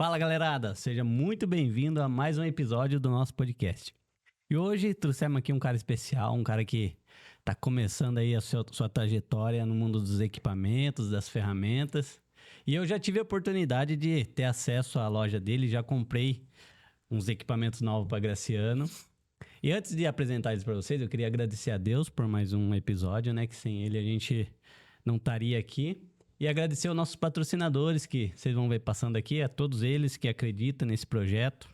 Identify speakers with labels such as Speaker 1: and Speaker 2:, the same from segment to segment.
Speaker 1: Fala, galerada! Seja muito bem-vindo a mais um episódio do nosso podcast. E hoje trouxemos aqui um cara especial, um cara que está começando aí a sua trajetória no mundo dos equipamentos, das ferramentas. E eu já tive a oportunidade de ter acesso à loja dele, já comprei uns equipamentos novos para Graciano. E antes de apresentar eles para vocês, eu queria agradecer a Deus por mais um episódio, né? Que sem ele a gente não estaria aqui. E agradecer aos nossos patrocinadores, que vocês vão ver passando aqui, a todos eles que acreditam nesse projeto.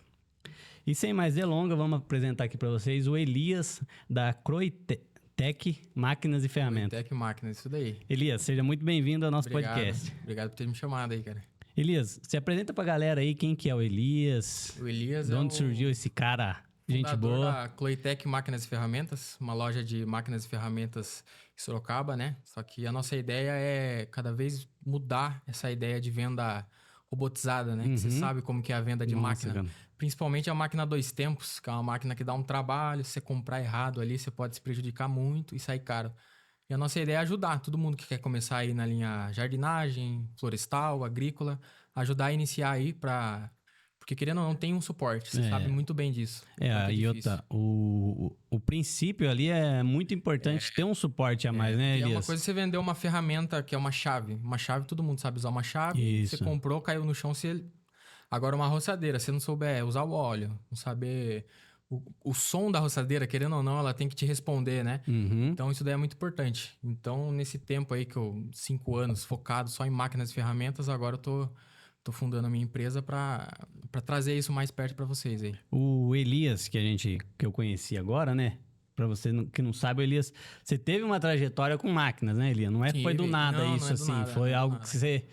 Speaker 1: E sem mais delongas, vamos apresentar aqui para vocês o Elias, da Croitec Máquinas e Ferramentas.
Speaker 2: Croitec Máquinas, isso daí.
Speaker 1: Elias, seja muito bem-vindo ao nosso podcast.
Speaker 2: Obrigado por ter me chamado aí, cara.
Speaker 1: Elias, se apresenta pra galera aí quem que é o Elias.
Speaker 2: O Elias
Speaker 1: de onde surgiu esse cara, gente boa.
Speaker 2: Da Croitec Máquinas e Ferramentas, uma loja de máquinas e ferramentas em Sorocaba, né? Só que a nossa ideia é cada vez mudar essa ideia de venda robotizada, né? Que você sabe como que é a venda de máquina. Cara. Principalmente a máquina 2 tempos, que é uma máquina que dá um trabalho, se você comprar errado ali, você pode se prejudicar muito e sair caro. E a nossa ideia é ajudar todo mundo que quer começar aí na linha jardinagem, florestal, agrícola, ajudar a iniciar aí para... Porque querendo ou não, tem um suporte, você sabe muito bem disso.
Speaker 1: E outra, o princípio ali é muito importante ter um suporte a mais, né, Elias?
Speaker 2: É uma coisa você vender uma ferramenta que é uma chave. Uma chave, todo mundo sabe usar uma chave.
Speaker 1: Isso.
Speaker 2: Você comprou, caiu no chão, você... Agora uma roçadeira, se não souber usar o óleo, não saber... O som da roçadeira, querendo ou não, ela tem que te responder, né? Então, isso daí é muito importante. Então, nesse tempo aí que 5 anos focado só em máquinas e ferramentas, agora eu tô fundando a minha empresa para trazer isso mais perto para vocês aí.
Speaker 1: O Elias, que eu conheci agora, né? Pra você que não sabe, Elias, você teve uma trajetória com máquinas, né, Elias? Não é foi do nada
Speaker 2: não,
Speaker 1: isso,
Speaker 2: não é do
Speaker 1: assim.
Speaker 2: nada,
Speaker 1: foi algo que você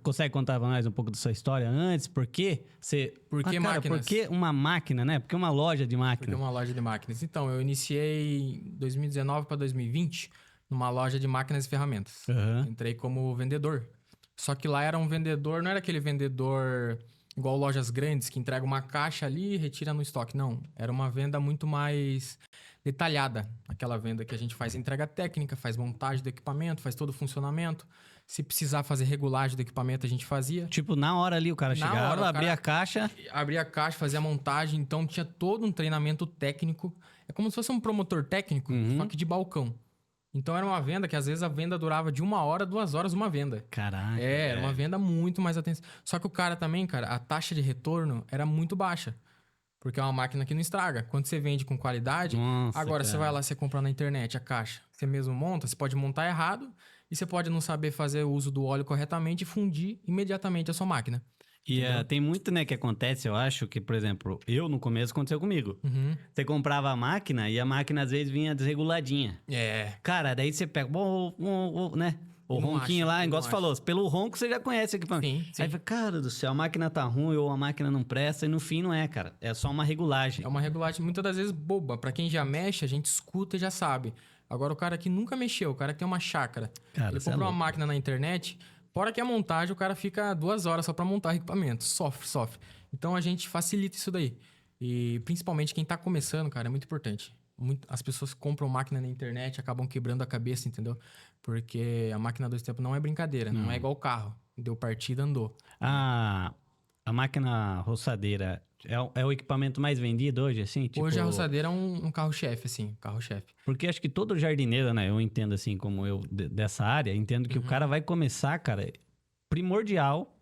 Speaker 1: consegue contar pra nós um pouco da sua história antes? Por que você...
Speaker 2: Por que máquinas?
Speaker 1: Por que uma máquina, né? Porque uma loja de máquinas.
Speaker 2: Porque uma loja de máquinas. Então, eu iniciei em 2019 para 2020 numa loja de máquinas e ferramentas. Entrei como vendedor. Só que lá era um vendedor, não era aquele vendedor igual lojas grandes que entrega uma caixa ali e retira no estoque. Não, era uma venda muito mais detalhada. Aquela venda que a gente faz entrega técnica, faz montagem do equipamento, faz todo o funcionamento. Se precisar fazer regulagem do equipamento, a gente fazia.
Speaker 1: Tipo, na hora ali o cara chegava, abria a caixa...
Speaker 2: Abria a caixa, fazia a montagem. Então, tinha todo um treinamento técnico. É como se fosse um promotor técnico, só que de balcão. Então, era uma venda que, às vezes, a venda durava de 1 hora, 2 horas uma venda.
Speaker 1: Caraca.
Speaker 2: Era uma venda muito mais atenção. Só que o cara também, cara, a taxa de retorno era muito baixa. Porque é uma máquina que não estraga. Quando você vende com qualidade...
Speaker 1: Nossa,
Speaker 2: agora, você vai lá, você compra na internet a caixa. Você mesmo monta, você pode montar errado. E você pode não saber fazer o uso do óleo corretamente e fundir imediatamente a sua máquina.
Speaker 1: E tem muito, né, que acontece, eu acho, que, por exemplo, eu no começo aconteceu comigo. Você comprava a máquina e a máquina às vezes vinha desreguladinha. Cara, daí você pega, né? O ronquinho lá, igual você falou, pelo ronco você já conhece o equipamento. Sim. Aí fala, cara do céu, a máquina tá ruim ou a máquina não presta, e no fim não é, cara. É só uma regulagem.
Speaker 2: É uma regulagem muitas das vezes boba. Pra quem já mexe, a gente escuta e já sabe. Agora o cara que nunca mexeu, o cara que tem uma chácara, ele comprou uma máquina na internet... Fora que a montagem, o cara fica 2 horas só para montar equipamento. Sofre. Então, a gente facilita isso daí. E, principalmente, quem tá começando, cara, é muito importante. As pessoas que compram máquina na internet acabam quebrando a cabeça, entendeu? Porque a máquina 2 tempos não é brincadeira. Não é igual o carro. Deu partida, andou.
Speaker 1: A máquina roçadeira é o equipamento mais vendido hoje, assim? Tipo...
Speaker 2: Hoje a roçadeira é um carro-chefe, assim. Carro-chefe.
Speaker 1: Porque acho que todo jardineiro, né? Eu entendo assim, como eu dessa área, entendo que o cara vai começar, cara, primordial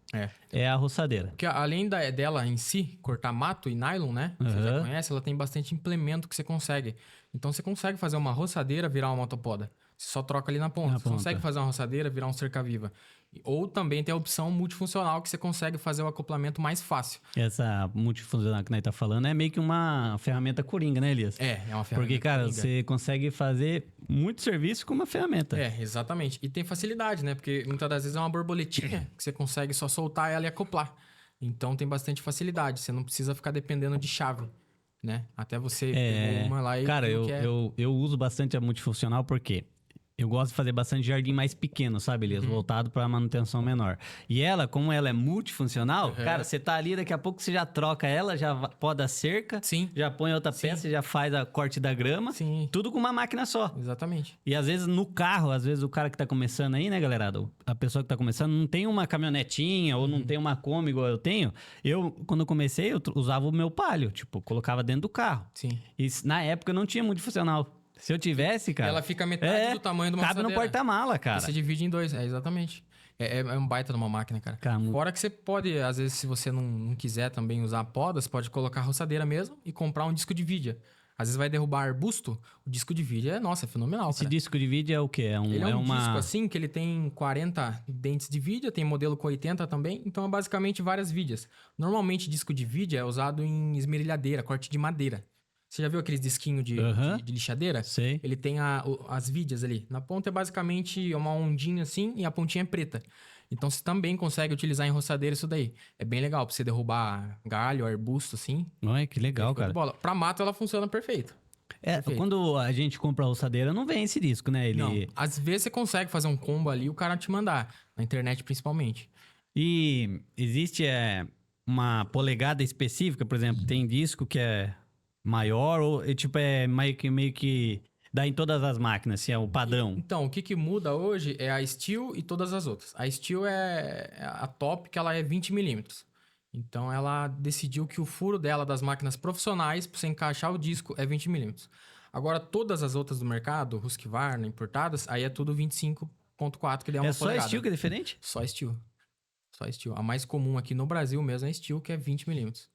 Speaker 1: é a roçadeira.
Speaker 2: Porque além dela em si, cortar mato e nylon, né? Você já conhece, ela tem bastante implemento que você consegue. Então você consegue fazer uma roçadeira virar uma motopoda. Você só troca ali na ponta. Você consegue fazer uma roçadeira virar um cerca-viva. Ou também tem a opção multifuncional que você consegue fazer o acoplamento mais fácil.
Speaker 1: Essa multifuncional que nós tá falando é meio que uma ferramenta coringa, né, Elias?
Speaker 2: É uma ferramenta
Speaker 1: Porque, cara,
Speaker 2: coringa.
Speaker 1: você consegue fazer muito serviço com uma ferramenta.
Speaker 2: Exatamente. E tem facilidade, né? Porque muitas das vezes é uma borboletinha que você consegue só soltar ela e acoplar. Então tem bastante facilidade. Você não precisa ficar dependendo de chave, né? Até você pegou uma lá e...
Speaker 1: Cara, eu uso bastante a multifuncional porque... eu gosto de fazer bastante jardim mais pequeno, sabe, Elias? Voltado pra manutenção menor. E ela, como ela é multifuncional, cara, você tá ali, daqui a pouco você já troca ela, já poda a cerca,
Speaker 2: Sim.
Speaker 1: já põe outra peça, já faz a corte da grama.
Speaker 2: Sim.
Speaker 1: Tudo com uma máquina só.
Speaker 2: Exatamente.
Speaker 1: E às vezes no carro, às vezes o cara que tá começando aí, né, galera? A pessoa que tá começando não tem uma caminhonetinha ou não tem uma Kombi igual eu tenho. Eu, quando eu comecei, eu usava o meu Palio, tipo, colocava dentro do carro.
Speaker 2: Sim.
Speaker 1: E na época não tinha multifuncional. Se eu tivesse, cara...
Speaker 2: Ela fica metade do tamanho de uma
Speaker 1: cabe no
Speaker 2: assadeira.
Speaker 1: porta-mala, cara.
Speaker 2: Você divide em dois, exatamente. É um baita de uma máquina, cara. Fora que você pode, às vezes, se você não quiser também usar poda, você pode colocar a roçadeira mesmo e comprar um disco de vídeo. Às vezes vai derrubar arbusto, o disco de vídeo é fenomenal,
Speaker 1: Esse
Speaker 2: cara.
Speaker 1: disco de vídeo é o quê?
Speaker 2: Ele é um
Speaker 1: uma...
Speaker 2: disco assim, que ele tem 40 dentes de vídeo, tem modelo com 80 também, então é basicamente várias vídeos. Normalmente disco de vídeo é usado em esmerilhadeira, corte de madeira. Você já viu aqueles disquinhos de lixadeira?
Speaker 1: Sei.
Speaker 2: Ele tem as vidas ali. Na ponta é basicamente uma ondinha assim e a pontinha é preta. Então você também consegue utilizar em roçadeira isso daí. É bem legal pra você derrubar galho, arbusto assim.
Speaker 1: Olha, que legal, cara.
Speaker 2: Bola. Pra mato ela funciona perfeito. Perfeito.
Speaker 1: Quando a gente compra a roçadeira, não vem esse disco, né?
Speaker 2: Não, às vezes você consegue fazer um combo ali e o cara te mandar. Na internet principalmente.
Speaker 1: E existe uma polegada específica, por exemplo, tem disco que é maior ou tipo é meio que dá em todas as máquinas, assim, é o padrão.
Speaker 2: Então, o que muda hoje é a Steel e todas as outras. A Steel é a top, que ela é 20 milímetros. Então, ela decidiu que o furo dela das máquinas profissionais, para você encaixar o disco, é 20 milímetros. Agora, todas as outras do mercado, Husqvarna, importadas, aí é tudo 25.4, que daí é uma polegada.
Speaker 1: Só a Steel que é diferente?
Speaker 2: Só Steel. Só Steel. A mais comum aqui no Brasil mesmo é a Steel, que é 20 milímetros.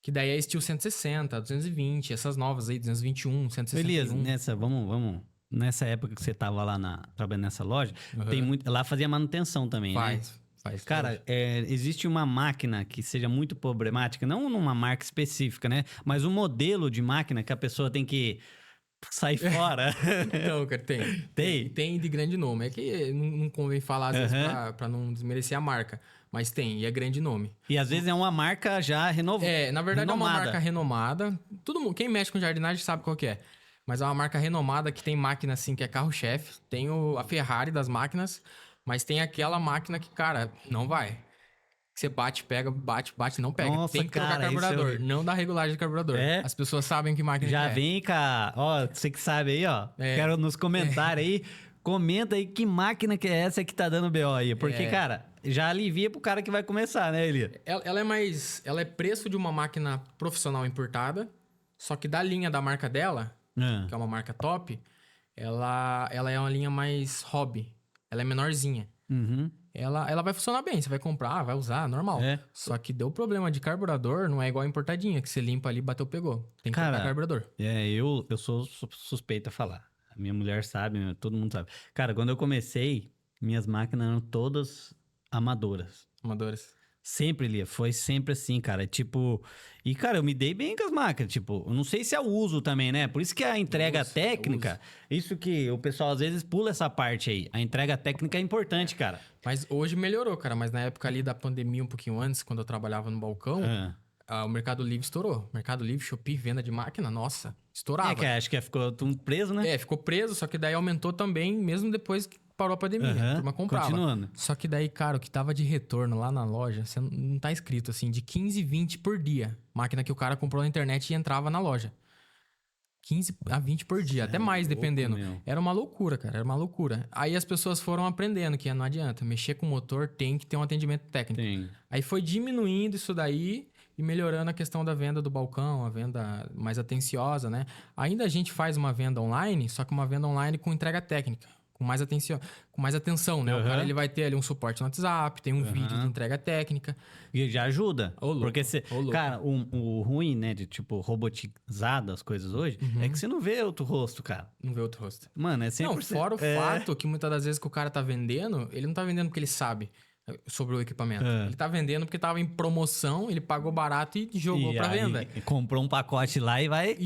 Speaker 2: Que daí é Steel 160, 220, essas novas aí, 221, 161.
Speaker 1: Beleza, vamos. Nessa época que você tava lá trabalhando nessa loja, tem muito. Lá fazia manutenção também, né?
Speaker 2: Faz.
Speaker 1: Cara, existe uma máquina que seja muito problemática, não numa marca específica, né? Mas um modelo de máquina que a pessoa tem que sair fora.
Speaker 2: Então, cara, tem. Tem de grande nome. É que não convém falar, às vezes, pra não desmerecer a marca. Mas tem, e é grande nome.
Speaker 1: E às vezes é uma marca já renovada.
Speaker 2: Na verdade é uma marca renomada. Todo mundo, quem mexe com jardinagem sabe qual que é. Mas é uma marca renomada que tem máquina assim, que é carro-chefe. Tem a Ferrari das máquinas, mas tem aquela máquina que, cara, não vai. Você bate, pega, bate, não pega.
Speaker 1: Nossa,
Speaker 2: tem que trocar carburador. Não dá regulagem de carburador. As pessoas sabem que máquina
Speaker 1: já
Speaker 2: que é.
Speaker 1: vem, cara. Ó, você que sabe aí, ó. Quero nos comentários aí. Comenta aí que máquina que é essa que tá dando BO aí. Porque, cara, já alivia pro cara que vai começar, né, Eli?
Speaker 2: Ela é preço de uma máquina profissional importada, só que da linha da marca dela, que é uma marca top, ela é uma linha mais hobby. Ela é menorzinha. Ela vai funcionar bem, você vai comprar, vai usar, normal. Só que deu problema de carburador, não é igual a importadinha, que você limpa ali, bateu, pegou. Tem que trocar carburador.
Speaker 1: Eu sou suspeito a falar. A minha mulher sabe, todo mundo sabe. Cara, quando eu comecei, minhas máquinas eram todas amadoras. Sempre, Lia, foi sempre assim, cara. Tipo, e cara, eu me dei bem com as máquinas. Tipo, eu não sei se é o uso também, né? Por isso que a entrega técnica, isso que o pessoal às vezes pula essa parte aí. A entrega técnica é importante, cara.
Speaker 2: Mas hoje melhorou, cara. Mas na época ali da pandemia, um pouquinho antes, quando eu trabalhava no balcão, o Mercado Livre estourou. Mercado Livre, Shopee, venda de máquina, nossa, estourava.
Speaker 1: Que acho que ficou tudo preso, né?
Speaker 2: Ficou preso, só que daí aumentou também, mesmo depois que parou a pandemia. A turma comprava.
Speaker 1: Continuando.
Speaker 2: Só que daí, cara, o que tava de retorno lá na loja, você não tá escrito assim, de 15, 20 por dia. Máquina que o cara comprou na internet e entrava na loja. 15 a 20 por dia, até mais, dependendo. Era uma loucura, cara, era uma loucura. Aí as pessoas foram aprendendo que não adianta. Mexer com o motor tem que ter um atendimento técnico. Aí foi diminuindo isso daí e melhorando a questão da venda do balcão, a venda mais atenciosa, né? Ainda a gente faz uma venda online, só que uma venda online com entrega técnica. Com mais atenção, né? O cara ele vai ter ali um suporte no WhatsApp, tem um vídeo de entrega técnica.
Speaker 1: E já ajuda. Porque cara,
Speaker 2: louco.
Speaker 1: o ruim, né, de tipo robotizado as coisas hoje, é que você não vê outro rosto, cara.
Speaker 2: Não vê outro rosto.
Speaker 1: Mano, é 100%.
Speaker 2: Não, fora o fato que muitas das vezes que o cara tá vendendo, ele não tá vendendo porque ele sabe sobre o equipamento. Ele tá vendendo porque tava em promoção, ele pagou barato e jogou pra venda.
Speaker 1: Comprou um pacote lá e vai...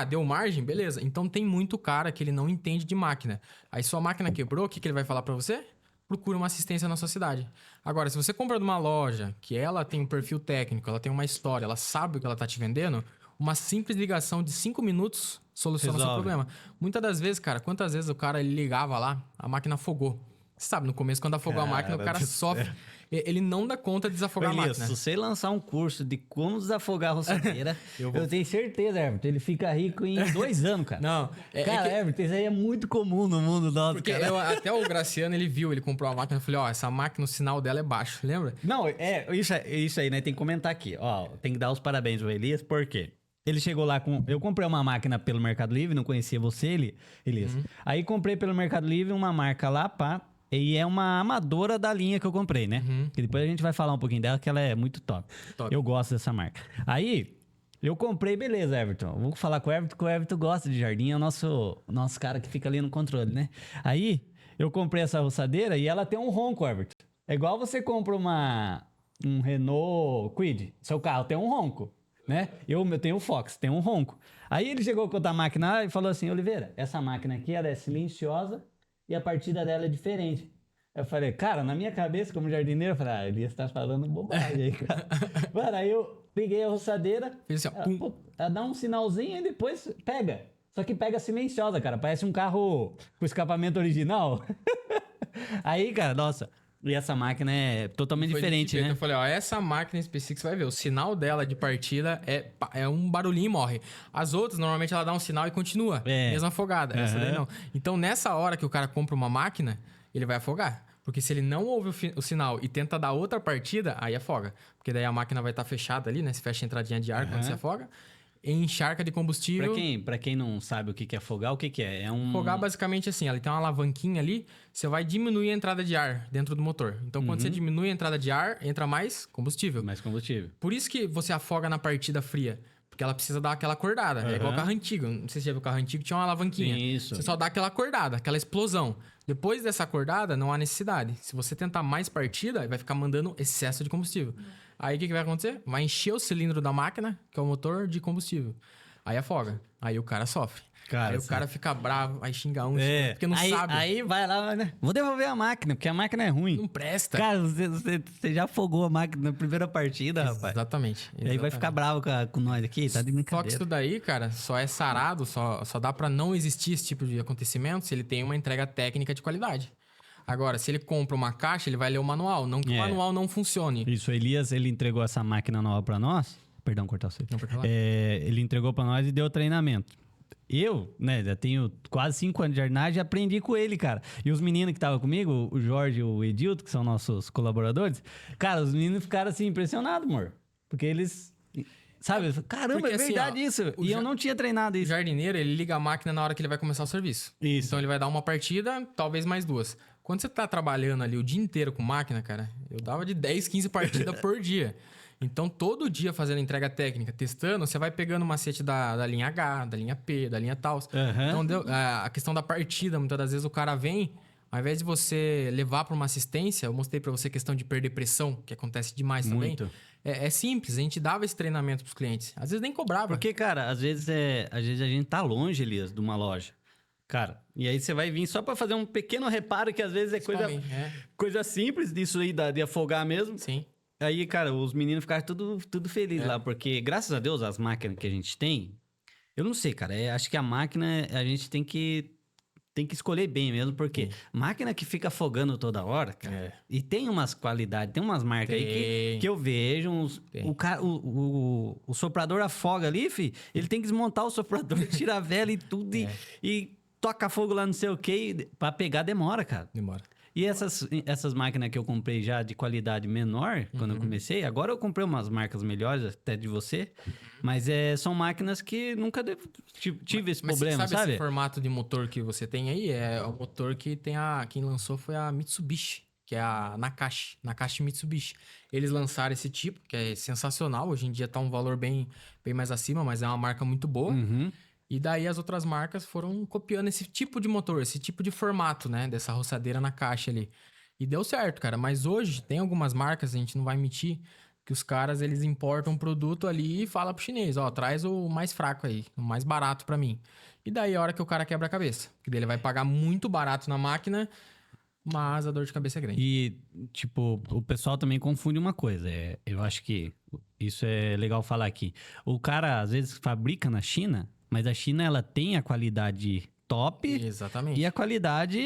Speaker 2: deu margem? Beleza. Então tem muito cara que ele não entende de máquina. Aí sua máquina quebrou, o que ele vai falar pra você? Procura uma assistência na sua cidade. Agora, se você compra de uma loja que ela tem um perfil técnico, ela tem uma história, ela sabe o que ela tá te vendendo, uma simples ligação de 5 minutos soluciona o seu
Speaker 1: Resolve.
Speaker 2: problema. Muitas das vezes, cara, quantas vezes o cara ele ligava lá, a máquina afogou. Você sabe, no começo, quando afogou a máquina, o
Speaker 1: Cara
Speaker 2: cara
Speaker 1: do
Speaker 2: sofre. Ele não dá conta de desafogar a
Speaker 1: Elias,
Speaker 2: máquina.
Speaker 1: se você lançar um curso de como desafogar a roçadeira, eu tenho certeza, Everton, ele fica rico em 2 anos, cara.
Speaker 2: Não,
Speaker 1: Cara,
Speaker 2: que-
Speaker 1: Everton, isso aí é muito comum no mundo nosso,
Speaker 2: porque
Speaker 1: cara.
Speaker 2: até o Graciano, ele viu, ele comprou a máquina, eu falei, ó, essa máquina, o sinal dela é baixo, lembra?
Speaker 1: Não, isso aí, né? Tem que comentar aqui. Ó, tem que dar os parabéns ao Elias, por quê? Ele chegou lá com. Eu comprei uma máquina pelo Mercado Livre, não conhecia você, Elias. Aí comprei pelo Mercado Livre uma marca lá, pá. E é uma amadora da linha que eu comprei, né? Que depois a gente vai falar um pouquinho dela, que ela é muito top.
Speaker 2: Top.
Speaker 1: Eu gosto dessa marca. Aí, eu comprei, beleza, Everton. Vou falar com o Everton, que o Everton gosta de jardim, é o nosso cara que fica ali no controle, né? Aí, eu comprei essa roçadeira e ela tem um ronco, Everton. É igual você compra um Renault Kwid. Seu carro tem um ronco, né? Eu tenho um Fox, tem um ronco. Aí ele chegou com outra máquina lá e falou assim, Oliveira, essa máquina aqui, ela é silenciosa e a partida dela é diferente. Eu falei, cara, na minha cabeça, como jardineiro, eu falei, Elias tá falando bobagem aí, cara. Mano, aí eu peguei a roçadeira,
Speaker 2: Fez assim, ó,
Speaker 1: ela, pô, ela dá um sinalzinho e depois pega. Só que pega silenciosa, cara. Parece um carro com escapamento original. Aí, cara, nossa. E essa máquina é totalmente
Speaker 2: Foi
Speaker 1: diferente,
Speaker 2: desse jeito.
Speaker 1: né?
Speaker 2: Eu falei, ó, essa máquina em específico você vai ver. O sinal dela de partida é um barulhinho e morre. As outras, normalmente, ela dá um sinal e continua.
Speaker 1: É.
Speaker 2: Mesmo afogada. Essa daí
Speaker 1: Aham.
Speaker 2: não. Então, nessa hora que o cara compra uma máquina, ele vai afogar. Porque se ele não ouve o sinal e tenta dar outra partida, aí afoga. Porque daí a máquina vai estar fechada ali, né? Se fecha a entradinha de ar quando você afoga. E encharca de combustível.
Speaker 1: Pra quem não sabe o que é afogar, o que é? É um...
Speaker 2: Afogar basicamente assim, ela tem uma alavanquinha ali, você vai diminuir a entrada de ar dentro do motor. Então, quando você diminui a entrada de ar, entra mais combustível.
Speaker 1: Mais combustível.
Speaker 2: Por isso que você afoga na partida fria. Porque ela precisa dar aquela acordada. É igual carro antigo. Não sei se você já viu o carro antigo, tinha uma alavanquinha.
Speaker 1: Isso.
Speaker 2: Você só dá aquela acordada, aquela explosão. Depois dessa acordada, não há necessidade. Se você tentar mais partida, vai ficar mandando excesso de combustível. Aí o que vai acontecer? Vai encher o cilindro da máquina, que é o motor, de combustível. Aí afoga. Aí o cara sofre.
Speaker 1: Cara,
Speaker 2: aí o cara fica bravo, vai xingar um, porque não
Speaker 1: aí,
Speaker 2: sabe.
Speaker 1: Aí vai lá, né? Vou devolver a máquina, porque a máquina é ruim.
Speaker 2: Não presta.
Speaker 1: Cara, você já afogou a máquina na primeira partida, rapaz.
Speaker 2: Exatamente.
Speaker 1: E aí vai ficar bravo com nós aqui, tá de
Speaker 2: Só que
Speaker 1: brincadeira.
Speaker 2: isso daí, cara, só é sarado, só dá pra não existir esse tipo de acontecimento se ele tem uma entrega técnica de qualidade. Agora, se ele compra uma caixa, ele vai ler o manual. Não que o manual não funcione.
Speaker 1: Isso, o Elias, ele entregou essa máquina nova pra nós. Perdão, cortar você.
Speaker 2: Não, pode falar.
Speaker 1: Ele entregou pra nós e deu treinamento. Eu, né, já tenho quase 5 anos de jardinagem e aprendi com ele, cara. E os meninos que estavam comigo, o Jorge e o Edilto, que são nossos colaboradores, cara, os meninos ficaram assim, impressionados, amor. Porque eles, sabe, eu falei, caramba,
Speaker 2: Porque,
Speaker 1: é
Speaker 2: assim,
Speaker 1: verdade
Speaker 2: ó,
Speaker 1: isso.
Speaker 2: o
Speaker 1: E eu não tinha treinado
Speaker 2: O
Speaker 1: isso.
Speaker 2: jardineiro, ele liga a máquina na hora que ele vai começar o serviço.
Speaker 1: Isso.
Speaker 2: Então ele vai dar uma partida, talvez mais 2. Quando você tá trabalhando ali o dia inteiro com máquina, cara, eu dava de 10, 15 partidas por dia. Então, todo dia fazendo entrega técnica, testando, você vai pegando o macete da linha H, da linha P, da linha tal.
Speaker 1: Aham.
Speaker 2: Então, a questão da partida, muitas das vezes o cara vem, ao invés de você levar para uma assistência, eu mostrei para você a questão de perder pressão, que acontece demais também.
Speaker 1: Muito.
Speaker 2: É simples, a gente dava esse treinamento pros clientes. Às vezes nem cobrava.
Speaker 1: Porque, cara, às vezes a gente tá longe, Elias, de uma loja. Cara, e aí você vai vir só pra fazer um pequeno reparo que às vezes é
Speaker 2: Principalmente,
Speaker 1: coisa simples disso aí de afogar mesmo.
Speaker 2: Sim.
Speaker 1: Aí, cara, os meninos ficaram tudo felizes lá, porque graças a Deus as máquinas que a gente tem, eu não sei, cara, acho que a máquina a gente tem que escolher bem mesmo, porque máquina que fica afogando toda hora, cara, e tem umas qualidades, tem umas marcas aí que eu vejo, o soprador afoga ali, fi, ele tem que desmontar o soprador, tirar a vela e tudo, e toca fogo lá não sei o que, pra pegar demora, cara.
Speaker 2: Demora.
Speaker 1: E essas máquinas que eu comprei já de qualidade menor, quando eu comecei, agora eu comprei umas marcas melhores, até de você, mas são máquinas que nunca tive esse problema,
Speaker 2: Mas
Speaker 1: sabe?
Speaker 2: esse formato de motor que você tem aí? É o motor que tem quem lançou foi a Mitsubishi, que é a Nakashi Mitsubishi. Eles lançaram esse tipo, que é sensacional. Hoje em dia tá um valor bem mais acima, mas é uma marca muito boa.
Speaker 1: Uhum.
Speaker 2: E daí as outras marcas foram copiando esse tipo de motor, esse tipo de formato, né? Dessa roçadeira na caixa ali. E deu certo, cara. Mas hoje tem algumas marcas, a gente não vai mentir, que os caras, eles importam um produto ali e falam pro chinês, ó, traz o mais fraco aí, o mais barato pra mim. E daí é a hora que o cara quebra a cabeça. Que daí ele vai pagar muito barato na máquina, mas a dor de cabeça é grande.
Speaker 1: E, tipo, o pessoal também confunde uma coisa. Eu acho que Isso é legal falar aqui. O cara, às vezes, fabrica na China, mas a China, ela tem a qualidade top
Speaker 2: Exatamente.
Speaker 1: e a qualidade,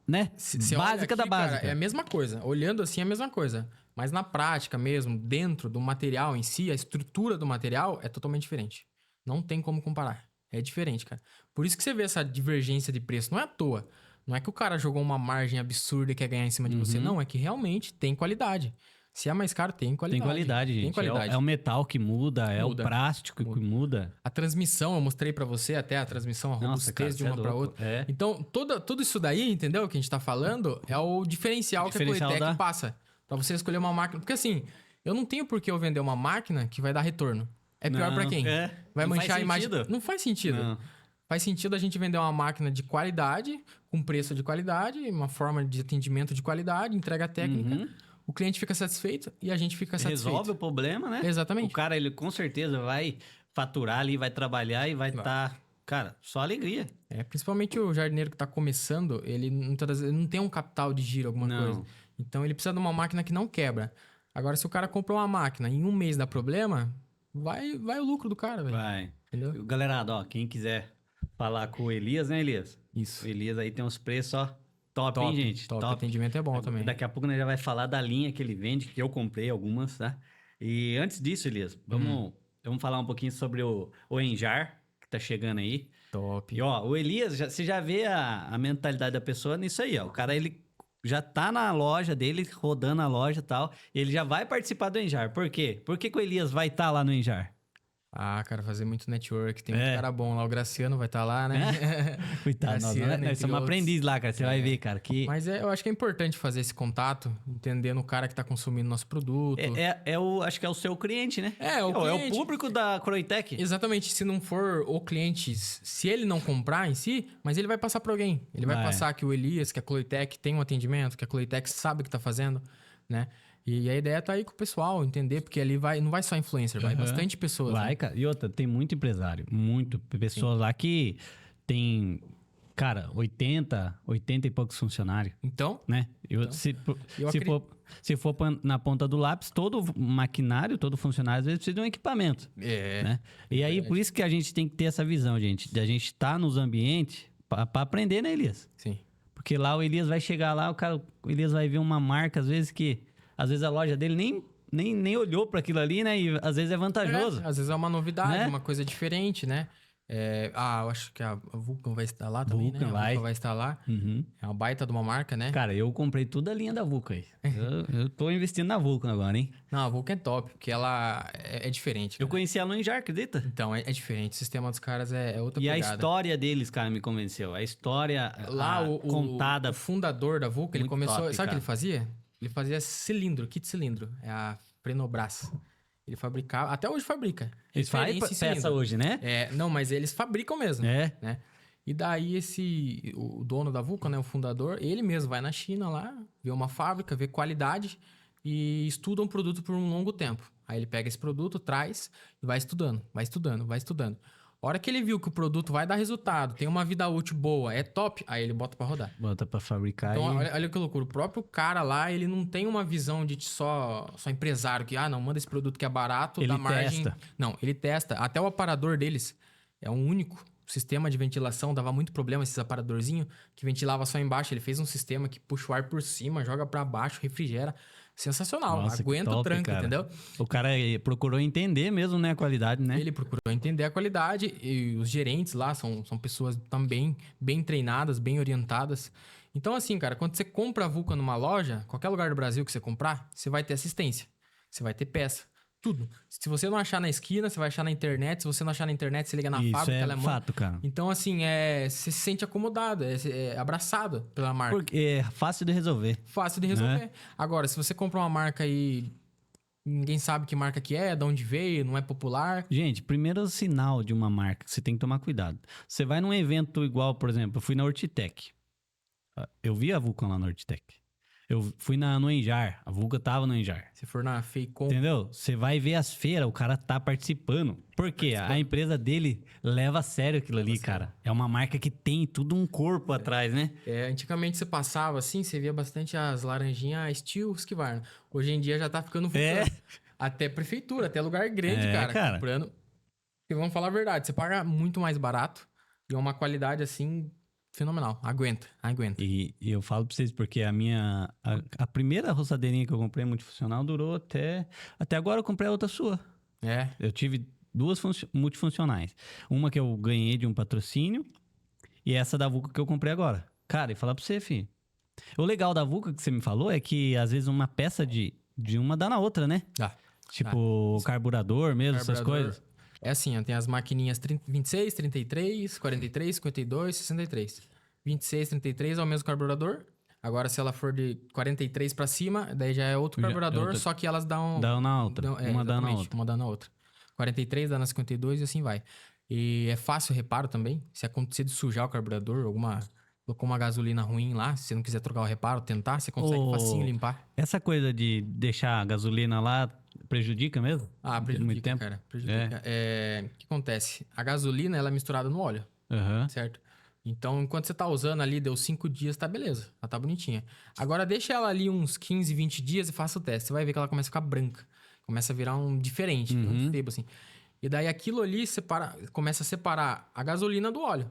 Speaker 1: né,
Speaker 2: Se olha
Speaker 1: básica
Speaker 2: aqui,
Speaker 1: da básica.
Speaker 2: cara, é a mesma coisa. Olhando assim, é a mesma coisa. Mas na prática mesmo, dentro do material em si, a estrutura do material é totalmente diferente. Não tem como comparar. É diferente, cara. Por isso que você vê essa divergência de preço. Não é à toa. Não é que o cara jogou uma margem absurda e quer ganhar em cima de você. Não, é que realmente tem qualidade. Se é mais caro, tem qualidade.
Speaker 1: Tem qualidade, gente.
Speaker 2: Tem qualidade.
Speaker 1: É o metal que muda, é o plástico que muda.
Speaker 2: A transmissão, eu mostrei pra você até a transmissão, a robustez de uma pra outra.
Speaker 1: É.
Speaker 2: Então, tudo isso daí, entendeu? Que a gente tá falando, é o diferencial que a Cloetec passa. Pra você escolher uma máquina. Porque assim, eu não tenho por que eu vender uma máquina que vai dar retorno. É pior pra quem? Vai
Speaker 1: não
Speaker 2: manchar a imagem.
Speaker 1: Sentido.
Speaker 2: Não faz sentido.
Speaker 1: Não.
Speaker 2: Faz sentido a gente vender uma máquina de qualidade, com preço de qualidade, uma forma de atendimento de qualidade, entrega técnica. O cliente fica satisfeito e a gente fica satisfeito.
Speaker 1: Resolve o problema, né?
Speaker 2: Exatamente.
Speaker 1: O cara, ele com certeza vai faturar ali, vai trabalhar e vai estar... Cara, só alegria.
Speaker 2: Principalmente o jardineiro que tá começando, ele muitas vezes não tem um capital de giro, alguma coisa. Então ele precisa de uma máquina que não quebra. Agora, se o cara comprou uma máquina e em um mês dá problema, vai o lucro do cara, velho.
Speaker 1: Vai.
Speaker 2: Entendeu?
Speaker 1: Galerada, ó, quem quiser falar com o Elias, né, Elias?
Speaker 2: Isso.
Speaker 1: O Elias aí tem uns preços, ó, top, hein, gente?
Speaker 2: Top. O atendimento é bom também.
Speaker 1: Daqui a pouco nós já vai falar da linha que ele vende, que eu comprei algumas, tá? E antes disso, Elias, vamos falar um pouquinho sobre o Enjar, que tá chegando aí.
Speaker 2: Top.
Speaker 1: E, ó, o Elias, você já vê a mentalidade da pessoa nisso aí, ó. O cara, ele já tá na loja dele, rodando a loja e tal, ele já vai participar do Enjar. Por quê? Por que o Elias vai estar lá no Enjar?
Speaker 2: Ah, cara, fazer muito network. Tem muito cara bom lá. O Graciano vai estar lá, né?
Speaker 1: Coitado, nós somos aprendiz lá, cara. Você vai ver, cara.
Speaker 2: Mas eu acho que é importante fazer esse contato, entendendo o cara que tá consumindo nosso produto.
Speaker 1: Acho que é o seu cliente, né?
Speaker 2: É o
Speaker 1: público da Cloetec.
Speaker 2: Exatamente. Se não for o cliente, se ele não comprar em si, mas ele vai passar para alguém. Ele vai passar que o Elias, que a Cloetec tem um atendimento, que a Cloetec sabe o que tá fazendo, né? E a ideia tá aí com o pessoal, entender, porque ali não vai só influencer, vai bastante pessoas.
Speaker 1: Vai,
Speaker 2: né?
Speaker 1: cara. E outra, tem muito empresário, muito. Pessoas lá que tem, cara, 80 e poucos funcionários.
Speaker 2: Então?
Speaker 1: Né? Se for na ponta do lápis, todo maquinário, todo funcionário, às vezes precisa de um equipamento. Né? E aí, por isso que a gente tem que ter essa visão, gente, de a gente estar nos ambientes para aprender, né, Elias?
Speaker 2: Sim.
Speaker 1: Porque lá o Elias vai chegar lá, o Elias vai ver uma marca, às vezes a loja dele nem olhou para aquilo ali, né? E às vezes é vantajoso.
Speaker 2: Às vezes é uma novidade, uma coisa diferente, né? Eu acho que a Vulcan vai estar lá também, né? A Vulcan vai estar lá. É uma baita de uma marca, né?
Speaker 1: Cara, eu comprei toda a linha da Vulcan aí. eu tô investindo na Vulcan agora, hein?
Speaker 2: Não, a Vulcan é top, porque ela é diferente.
Speaker 1: Eu conheci ela no Enjar, acredita?
Speaker 2: Então, é diferente. O sistema dos caras é outra
Speaker 1: pegada.
Speaker 2: E
Speaker 1: a história deles, cara, me convenceu. A história
Speaker 2: lá,
Speaker 1: contada.
Speaker 2: O fundador da Vulcan, ele começou...
Speaker 1: Top,
Speaker 2: sabe o que ele fazia? Ele fazia kit cilindro. É a Frenobras. Ele fabricava... Até hoje fabrica.
Speaker 1: Eles fazem peça hoje, né?
Speaker 2: Não, mas eles fabricam mesmo. Né? E daí o dono da Vulcan, né, o fundador, ele mesmo vai na China lá, vê uma fábrica, vê qualidade e estuda um produto por um longo tempo. Aí ele pega esse produto, traz e vai estudando. A hora que ele viu que o produto vai dar resultado, tem uma vida útil boa, é top, aí ele bota pra rodar.
Speaker 1: Bota pra fabricar.
Speaker 2: Então, olha que loucura. O próprio cara lá, ele não tem uma visão de só empresário, que, não, manda esse produto que é barato, dá margem.
Speaker 1: Testa.
Speaker 2: Não, ele testa. Até o aparador deles é um único. O sistema de ventilação dava muito problema, esses aparadorzinhos, que ventilava só embaixo. Ele fez um sistema que puxa o ar por cima, joga pra baixo, refrigera. Sensacional.
Speaker 1: Nossa,
Speaker 2: aguenta o tranco,
Speaker 1: cara.
Speaker 2: Entendeu?
Speaker 1: O cara procurou entender mesmo, né, a qualidade, né?
Speaker 2: Ele procurou entender a qualidade e os gerentes lá são pessoas também bem treinadas, bem orientadas. Então, assim, cara, quando você compra a Vulcan numa loja, qualquer lugar do Brasil que você comprar, você vai ter assistência, você vai ter peça, tudo. Se você não achar na esquina, você vai achar na internet. Se você não achar na internet, você liga na fábrica.
Speaker 1: Isso é fato, cara.
Speaker 2: Então, assim, você se sente acomodado, abraçado pela marca.
Speaker 1: Porque é fácil de resolver.
Speaker 2: Fácil de resolver. Agora, se você compra uma marca e ninguém sabe que marca que é, de onde veio, não é popular.
Speaker 1: Gente, primeiro sinal de uma marca, você tem que tomar cuidado. Você vai num evento igual, por exemplo, eu fui na Hortitec. Eu vi a Vulcan lá na Hortitec. Eu fui no Enjar, a Vulcan tava no Enjar.
Speaker 2: Se for na Feicom...
Speaker 1: Entendeu? Você vai ver as feiras, o cara tá participando. Por quê? A empresa dele leva a sério aquilo ali, cara. É uma marca que tem tudo um corpo atrás, né?
Speaker 2: Antigamente você passava assim, você via bastante as laranjinhas estilo Husqvarna. Hoje em dia já tá ficando Vulcan. Até prefeitura, até lugar grande,
Speaker 1: cara.
Speaker 2: comprando. E vamos falar a verdade, você paga muito mais barato e é uma qualidade, assim, fenomenal. Aguenta.
Speaker 1: E eu falo pra vocês, porque a primeira roçadeirinha que eu comprei multifuncional durou até agora eu comprei a outra sua.
Speaker 2: É.
Speaker 1: Eu tive duas multifuncionais. Uma que eu ganhei de um patrocínio e essa da Vulca que eu comprei agora. Cara, e falar pra você, filho. O legal da Vulca que você me falou é que às vezes uma peça de uma dá na outra, né? Tipo, carburador mesmo, essas coisas.
Speaker 2: É assim, ó, tem as maquininhas 26, 33, 43, 52, 63. 26, 33 é o mesmo carburador. Agora, se ela for de 43 pra cima, daí já é outro carburador, só que elas dão...
Speaker 1: Dão na outra. Uma dá na outra.
Speaker 2: Uma dá na outra. 43 dá na 52 e assim vai. E é fácil o reparo também. Se acontecer de sujar o carburador, colocou uma gasolina ruim lá, se você não quiser trocar o reparo, tentar, você consegue facinho limpar.
Speaker 1: Essa coisa de deixar a gasolina lá prejudica mesmo?
Speaker 2: Prejudica,
Speaker 1: muito tempo?
Speaker 2: cara. Prejudica. O que acontece? A gasolina, ela é misturada no óleo, certo? Então, enquanto você tá usando ali, deu 5 dias, tá beleza. Ela tá bonitinha. Agora, deixa ela ali uns 15, 20 dias e faça o teste. Você vai ver que ela começa a ficar branca. Começa a virar um diferente, um sebo, assim. E daí, aquilo ali começa a separar a gasolina do óleo.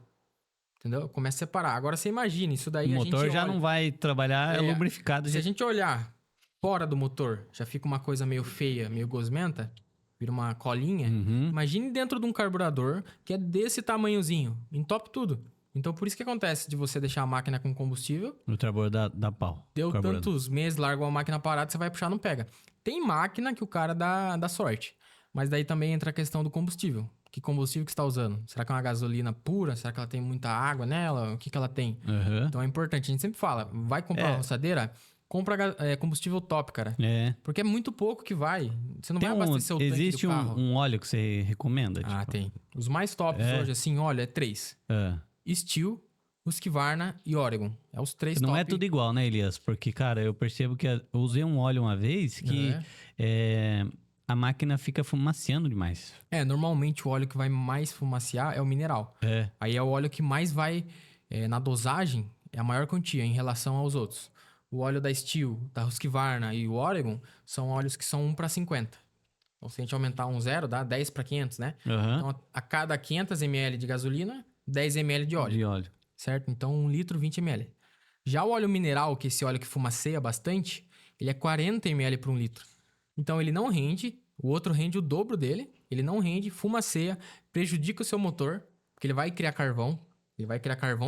Speaker 2: Entendeu? Começa a separar. Agora, você imagina, isso daí
Speaker 1: o motor já não vai trabalhar lubrificado.
Speaker 2: Se a gente olhar fora do motor, já fica uma coisa meio feia, meio gosmenta, vira uma colinha. Imagine dentro de um carburador que é desse tamanhozinho, entope tudo. Então, por isso que acontece de você deixar a máquina com combustível.
Speaker 1: O trabalhador dá pau.
Speaker 2: Deu tantos meses, largou a máquina parada, você vai puxar, não pega. Tem máquina que o cara dá sorte. Mas daí também entra a questão do combustível. Que combustível que você está usando? Será que é uma gasolina pura? Será que ela tem muita água nela? O que ela tem? Então é importante. A gente sempre fala, vai comprar uma roçadeira, compra combustível top, cara. Porque é muito pouco que vai. Você não vai abastecer o tanque do carro.
Speaker 1: Existe um óleo que você recomenda?
Speaker 2: Tem. Os mais tops hoje, assim, óleo, é 3. Steel, Husqvarna e Oregon. É os 3 top.
Speaker 1: Não é tudo igual, né, Elias? Porque, cara, eu percebo que eu usei um óleo uma vez que a máquina fica fumaceando demais.
Speaker 2: Normalmente o óleo que vai mais fumacear é o mineral. Aí é o óleo que mais vai, na dosagem, é a maior quantia em relação aos outros. O óleo da Steel, da Husqvarna e o Oregon são óleos que são 1 para 50. Então, se a gente aumentar um zero, dá 10 para 500, né? Então, a cada 500 ml de gasolina, 10 ml de óleo. Certo? Então, 1 litro, 20 ml. Já o óleo mineral, que é esse óleo que fumaceia bastante, ele é 40 ml por 1 litro. Então, ele não rende, o outro rende o dobro dele, ele não rende, fumaceia, prejudica o seu motor, porque ele vai criar carvão,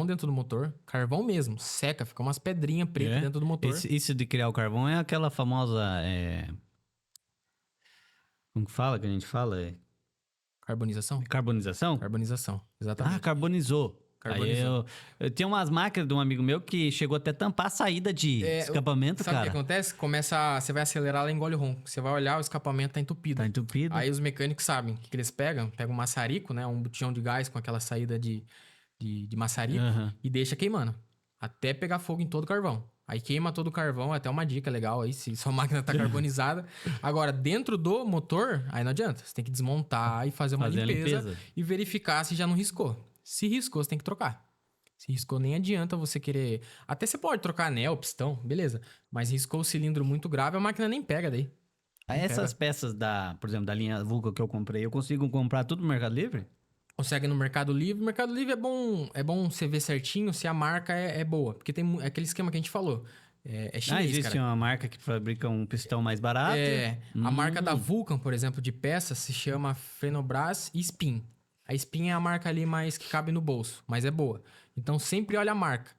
Speaker 2: dentro do motor, carvão mesmo, seca, fica umas pedrinhas pretas dentro do motor.
Speaker 1: Isso de criar o carvão é aquela famosa... Como que fala, que a gente fala?
Speaker 2: Carbonização?
Speaker 1: Carbonização,
Speaker 2: exatamente.
Speaker 1: Carbonizou. Aí eu tinha umas máquinas de um amigo meu que chegou até a tampar a saída de escapamento,
Speaker 2: sabe
Speaker 1: cara.
Speaker 2: Sabe o que acontece? Você vai acelerar, ela engole o ronco. Você vai olhar, o escapamento tá entupido. Aí os mecânicos sabem o que eles pegam. Pegam um maçarico, né? Um botijão de gás com aquela saída de maçarico e deixa queimando. Até pegar fogo em todo o carvão. Aí queima todo o carvão, é até uma dica legal aí, se sua máquina tá carbonizada. Agora, dentro do motor, aí não adianta. Você tem que desmontar e fazer uma limpeza e verificar se já não riscou. Se riscou, você tem que trocar. Se riscou, nem adianta você querer... Até você pode trocar anel, pistão, beleza. Mas riscou o cilindro muito grave, a máquina nem pega daí.
Speaker 1: Essas peças por exemplo, da linha Vulca que eu comprei, eu consigo comprar tudo no Mercado Livre?
Speaker 2: Consegue no Mercado Livre. Mercado Livre é bom você ver certinho se a marca é boa. Porque tem aquele esquema que a gente falou. É chinês,
Speaker 1: existe uma marca que fabrica um pistão mais barato?
Speaker 2: A marca da Vulcan, por exemplo, de peças, se chama Fenobras e Spin. A Spin é a marca ali mais que cabe no bolso, mas é boa. Então, sempre olha a marca.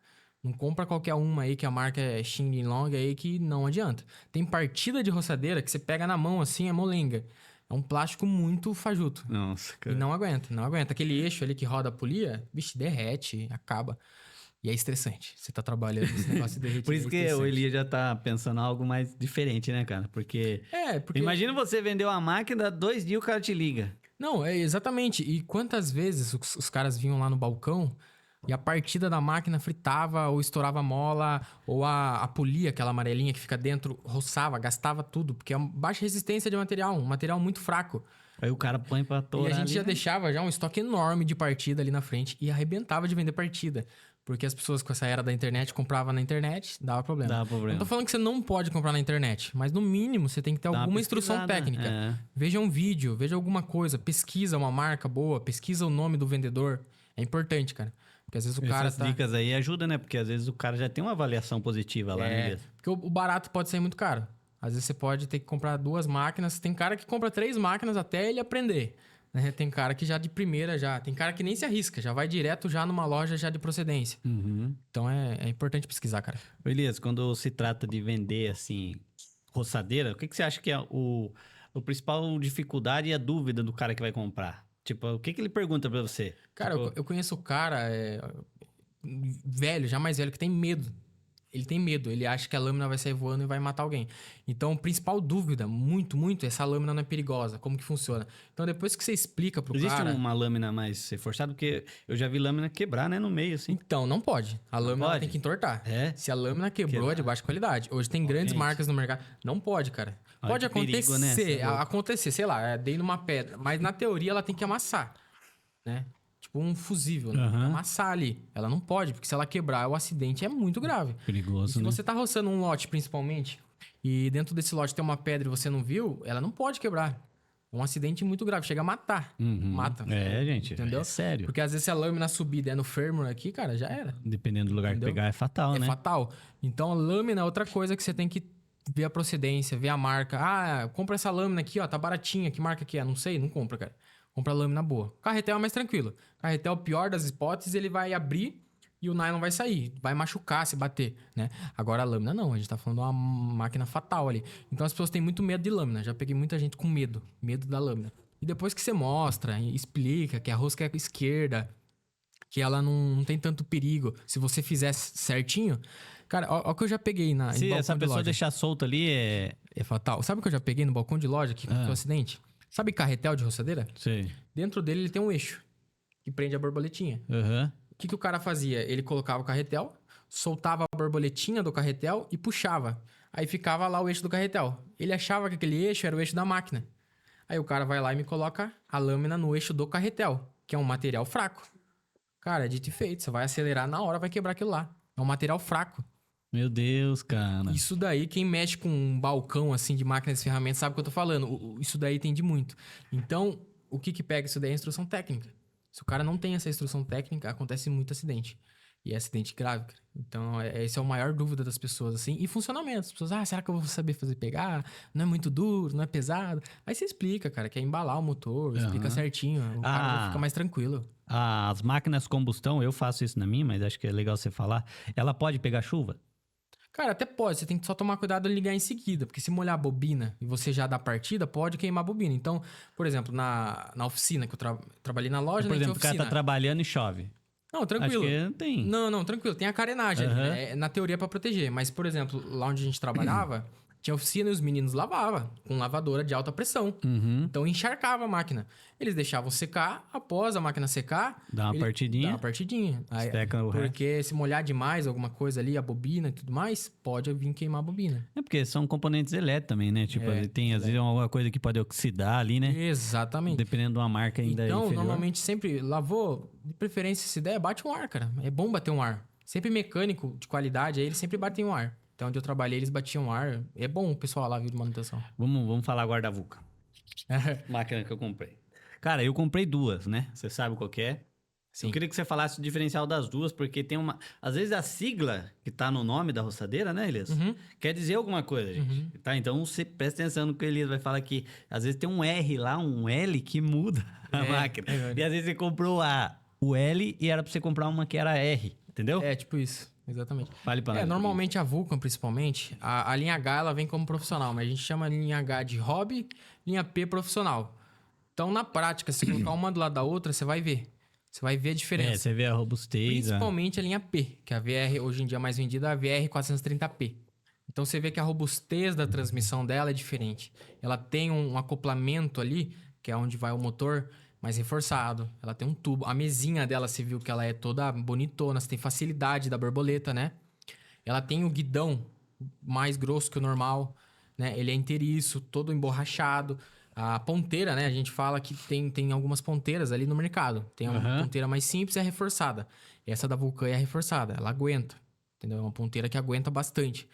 Speaker 2: Não compra qualquer uma aí que a marca é Xing Long aí que não adianta. Tem partida de roçadeira que você pega na mão assim, é molenga. É um plástico muito fajuto.
Speaker 1: Nossa, cara.
Speaker 2: E não aguenta. Aquele eixo ali que roda a polia, bicho, derrete, acaba. E é estressante. Você tá trabalhando nesse negócio de derreter.
Speaker 1: Por isso que o Elias já tá pensando algo mais diferente, né, cara? Porque... Imagina você vender uma máquina, 2 dias o cara te liga.
Speaker 2: Não, exatamente. E quantas vezes os caras vinham lá no balcão e a partida da máquina fritava ou estourava a mola ou a polia, aquela amarelinha que fica dentro, roçava, gastava tudo. Porque é uma baixa resistência de material, um material muito fraco.
Speaker 1: Aí o cara põe pra torar.
Speaker 2: E a gente já deixava um estoque enorme de partida ali na frente e arrebentava de vender partida. Porque as pessoas com essa era da internet compravam na internet, dava problema.
Speaker 1: Dá
Speaker 2: Não
Speaker 1: problema.
Speaker 2: tô falando que você não pode comprar na internet, mas no mínimo você tem que ter
Speaker 1: Dá uma
Speaker 2: alguma instrução
Speaker 1: pesquisada,
Speaker 2: técnica.
Speaker 1: é.
Speaker 2: Veja um vídeo, veja alguma coisa, pesquisa uma marca boa, pesquisa o nome do vendedor. É importante, cara. Porque às vezes o cara
Speaker 1: Essas dicas aí ajudam, né? Porque às vezes o cara já tem uma avaliação positiva lá, né? Elias?
Speaker 2: Porque o barato pode sair muito caro. Às vezes você pode ter que comprar 2 máquinas. Tem cara que compra 3 máquinas até ele aprender. Né? Tem cara que já de primeira já... Tem cara que nem se arrisca. Já vai direto já numa loja já de procedência.
Speaker 1: Uhum.
Speaker 2: Então é importante pesquisar, cara.
Speaker 1: Elias, quando se trata de vender, assim, roçadeira, o que você acha que é o principal dificuldade e a dúvida do cara que vai comprar? Tipo, o que ele pergunta pra você?
Speaker 2: Cara,
Speaker 1: Tipo,
Speaker 2: eu conheço o cara velho, já mais velho, que tem medo. Ele tem medo, ele acha que a lâmina vai sair voando e vai matar alguém. Então, a principal dúvida, muito, essa lâmina não é perigosa, como que funciona? Então, depois que você explica pro
Speaker 1: existe
Speaker 2: cara...
Speaker 1: uma lâmina mais reforçada? Porque eu já vi lâmina quebrar, né? No meio, assim.
Speaker 2: Então, não pode. A lâmina ela
Speaker 1: pode?
Speaker 2: tem que entortar.
Speaker 1: É?
Speaker 2: Se a lâmina quebrou,
Speaker 1: Quebrar.
Speaker 2: é de baixa qualidade. Hoje tem grandes
Speaker 1: gente.
Speaker 2: marcas no mercado. Não pode, cara.
Speaker 1: Olha
Speaker 2: Pode
Speaker 1: que perigo,
Speaker 2: acontecer,
Speaker 1: né? Cê é louco.
Speaker 2: acontecer, sei lá, dei numa pedra. Mas na teoria ela tem que amassar, né? Tipo um fusível, né? Tem que
Speaker 1: Aham.
Speaker 2: amassar ali. Ela não pode, porque se ela quebrar, o acidente é muito grave. E
Speaker 1: Perigoso,
Speaker 2: se
Speaker 1: né?
Speaker 2: você tá roçando um lote, principalmente, e dentro desse lote tem uma pedra e você não viu, ela não pode quebrar. É um acidente muito grave, chega a matar.
Speaker 1: Uhum.
Speaker 2: Mata.
Speaker 1: É, gente.
Speaker 2: Entendeu?
Speaker 1: É sério.
Speaker 2: Porque às vezes se a lâmina subir e der no fêmur aqui, cara, já era.
Speaker 1: Dependendo do lugar
Speaker 2: Entendeu?
Speaker 1: que pegar, é fatal,
Speaker 2: É
Speaker 1: né?
Speaker 2: fatal. Então, a lâmina é outra coisa que você tem que ver a procedência, ver a marca. Ah, compra essa lâmina aqui, ó, tá baratinha. Que marca que é? Não sei, não compra, cara. Compra lâmina boa. Carretel é mais tranquilo. Carretel, pior das hipóteses, ele vai abrir e o nylon vai sair. Vai machucar se bater, né? Agora a lâmina não, a gente tá falando de uma máquina fatal ali. Então as pessoas têm muito medo de lâmina. Já peguei muita gente com medo da lâmina. E depois que você mostra, explica que a rosca é esquerda, que ela não tem tanto perigo. Se você fizer certinho... Cara, ó o que eu já peguei em
Speaker 1: Se
Speaker 2: balcão
Speaker 1: essa
Speaker 2: de
Speaker 1: pessoa
Speaker 2: loja.
Speaker 1: deixar solto ali, é...
Speaker 2: É fatal. Sabe o que eu já peguei no balcão de loja que aconteceu um acidente? Sabe carretel de roçadeira?
Speaker 1: Sei.
Speaker 2: Dentro dele ele tem um eixo que prende a borboletinha.
Speaker 1: Aham.
Speaker 2: O que o cara fazia? Ele colocava o carretel, soltava a borboletinha do carretel e puxava. Aí ficava lá o eixo do carretel. Ele achava que aquele eixo era o eixo da máquina. Aí o cara vai lá e me coloca a lâmina no eixo do carretel, que é um material fraco. Cara, é dito e feito. Você vai acelerar na hora, vai quebrar aquilo lá. É um material fraco.
Speaker 1: Meu Deus, cara.
Speaker 2: Isso daí, quem mexe com um balcão assim de máquinas e ferramentas sabe o que eu tô falando. Isso daí tem de muito. Então, o que pega isso daí é a instrução técnica. Se o cara não tem essa instrução técnica, acontece muito acidente. E é acidente grave, cara. Então, esse é a maior dúvida das pessoas, assim. E funcionamento. As pessoas, será que eu vou saber fazer pegar? Não é muito duro, não é pesado. Aí você explica, cara, que é embalar o motor, explica certinho. O cara já fica mais tranquilo.
Speaker 1: As máquinas combustão, eu faço isso na minha, mas acho que é legal você falar. Ela pode pegar chuva?
Speaker 2: Cara, até pode, você tem que só tomar cuidado e ligar em seguida, porque se molhar a bobina e você já dá partida, pode queimar a bobina. Então, por exemplo, na oficina, que eu trabalhei na loja,
Speaker 1: Por
Speaker 2: né,
Speaker 1: exemplo,
Speaker 2: tinha
Speaker 1: o cara
Speaker 2: oficina.
Speaker 1: tá trabalhando e chove.
Speaker 2: Não, tranquilo.
Speaker 1: Acho que não tem.
Speaker 2: Não, tranquilo, tem a carenagem ali, né? Na teoria é pra proteger, mas, por exemplo, lá onde a gente trabalhava, tinha oficina e os meninos lavavam com lavadora de alta pressão. Então, encharcava a máquina. Eles deixavam secar, após a máquina secar...
Speaker 1: Dá uma partidinha.
Speaker 2: Dá uma partidinha. Aí,
Speaker 1: Esteca o resto.
Speaker 2: porque se molhar demais alguma coisa ali, a bobina e tudo mais, pode vir queimar a bobina.
Speaker 1: É porque são componentes elétricos também, né? Tipo, tem às vezes alguma coisa que pode oxidar ali, né?
Speaker 2: Exatamente.
Speaker 1: Dependendo de uma marca ainda
Speaker 2: Então,
Speaker 1: inferior.
Speaker 2: normalmente sempre lavou, de preferência se der, bate um ar, cara. É bom bater um ar. Sempre mecânico de qualidade, aí eles sempre batem um ar. Então, onde eu trabalhei, eles batiam ar. É bom o pessoal lá, viu, de manutenção.
Speaker 1: Vamos falar agora da Vulca. Máquina que eu comprei. Cara, eu comprei 2, né? Você sabe qual que é?
Speaker 2: Sim.
Speaker 1: Eu queria que você falasse o diferencial das duas, porque tem uma... Às vezes a sigla que tá no nome da roçadeira, né, Elias? Quer dizer alguma coisa, gente. Tá? Então, você presta atenção no que o Elias vai falar aqui. Às vezes tem um R lá, um L que muda a máquina. E às vezes você comprou o L e era pra você comprar uma que era R, entendeu?
Speaker 2: É, tipo isso. Exatamente.
Speaker 1: Fale pra nós.
Speaker 2: Normalmente a Vulcan, principalmente, a linha H, ela vem como profissional, mas a gente chama a linha H de hobby, linha P profissional. Então, na prática, se colocar uma do lado da outra, você vai ver. Você vai ver a diferença.
Speaker 1: Você vê a robustez.
Speaker 2: Principalmente a linha P, que é a VR, hoje em dia mais vendida, é a VR 430P. Então, você vê que a robustez da transmissão dela é diferente. Ela tem um acoplamento ali, que é onde vai o motor, mais reforçado. Ela tem um tubo. A mesinha dela, você viu que ela é toda bonitona, você tem facilidade da borboleta, né? Ela tem o guidão mais grosso que o normal, né? Ele é inteiriço, todo emborrachado. A ponteira, né? A gente fala que tem algumas ponteiras ali no mercado. Tem uma ponteira mais simples e é reforçada. Essa da Vulcan é reforçada, ela aguenta. Entendeu? É uma ponteira que aguenta bastante.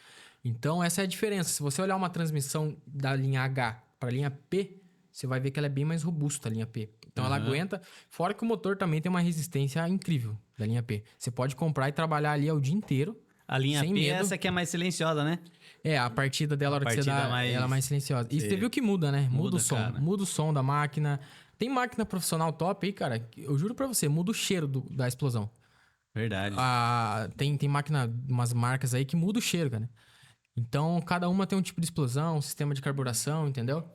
Speaker 2: Então, essa é a diferença. Se você olhar uma transmissão da linha H para a linha P, você vai ver que ela é bem mais robusta, a linha P. Então, ela aguenta. Fora que o motor também tem uma resistência incrível da linha P. Você pode comprar e trabalhar ali o dia inteiro.
Speaker 1: A linha
Speaker 2: sem
Speaker 1: P
Speaker 2: medo.
Speaker 1: é essa que é mais silenciosa, né?
Speaker 2: É, a partida dela, a hora que você dá, ela é mais silenciosa. E você viu que muda, né? Muda o som.
Speaker 1: Cara.
Speaker 2: Muda o som da máquina. Tem máquina profissional top aí, cara. Eu juro pra você, muda o cheiro da explosão.
Speaker 1: Verdade.
Speaker 2: Tem máquina, umas marcas aí que muda o cheiro, cara. Então, cada uma tem um tipo de explosão, um sistema de carburação, entendeu?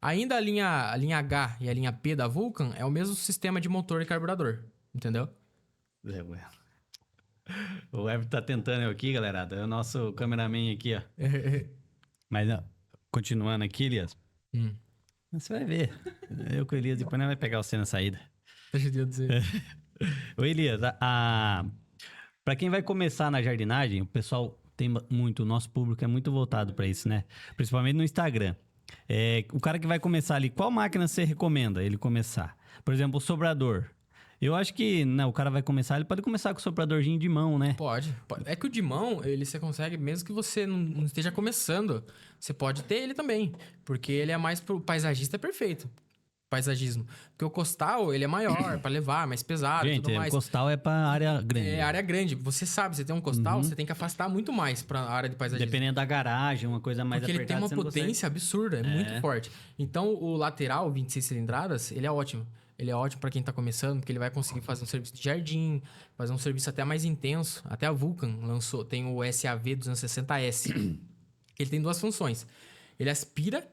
Speaker 2: Ainda a linha H e a linha P da Vulcan é o mesmo sistema de motor e carburador, entendeu?
Speaker 1: O Everton tá tentando eu aqui, galera. É o nosso cameraman aqui, ó. Mas, ó, continuando aqui, Elias. Você vai ver. Eu com o Elias, depois não vai pegar você na saída.
Speaker 2: Deixa eu dizer.
Speaker 1: Ô, Elias, pra quem vai começar na jardinagem, o pessoal tem muito, o nosso público é muito voltado pra isso, né? Principalmente no Instagram. O cara que vai começar ali, qual máquina você recomenda ele começar? Por exemplo, o sobrador. Eu acho que, né, o cara vai começar, ele pode começar com o sopradorzinho de mão, né?
Speaker 2: Pode. É que o de mão, você consegue, mesmo que você não esteja começando, você pode ter ele também. Porque ele é mais pro paisagista perfeito. Paisagismo. Porque o costal, ele é maior pra levar, mais pesado e
Speaker 1: Gente,
Speaker 2: tudo mais.
Speaker 1: o costal é pra área grande.
Speaker 2: É área grande. Você sabe, você tem um costal, você tem que afastar muito mais pra área de paisagismo.
Speaker 1: Dependendo da garagem, uma coisa mais
Speaker 2: Porque ele tem
Speaker 1: apertada,
Speaker 2: uma
Speaker 1: você não consegue.
Speaker 2: potência absurda, é muito forte. Então, o lateral, 26 cilindradas, ele é ótimo. Ele é ótimo pra quem tá começando, porque ele vai conseguir fazer um serviço de jardim, fazer um serviço até mais intenso. Até a Vulcan tem o SAV 260S. Ele tem duas funções. Ele aspira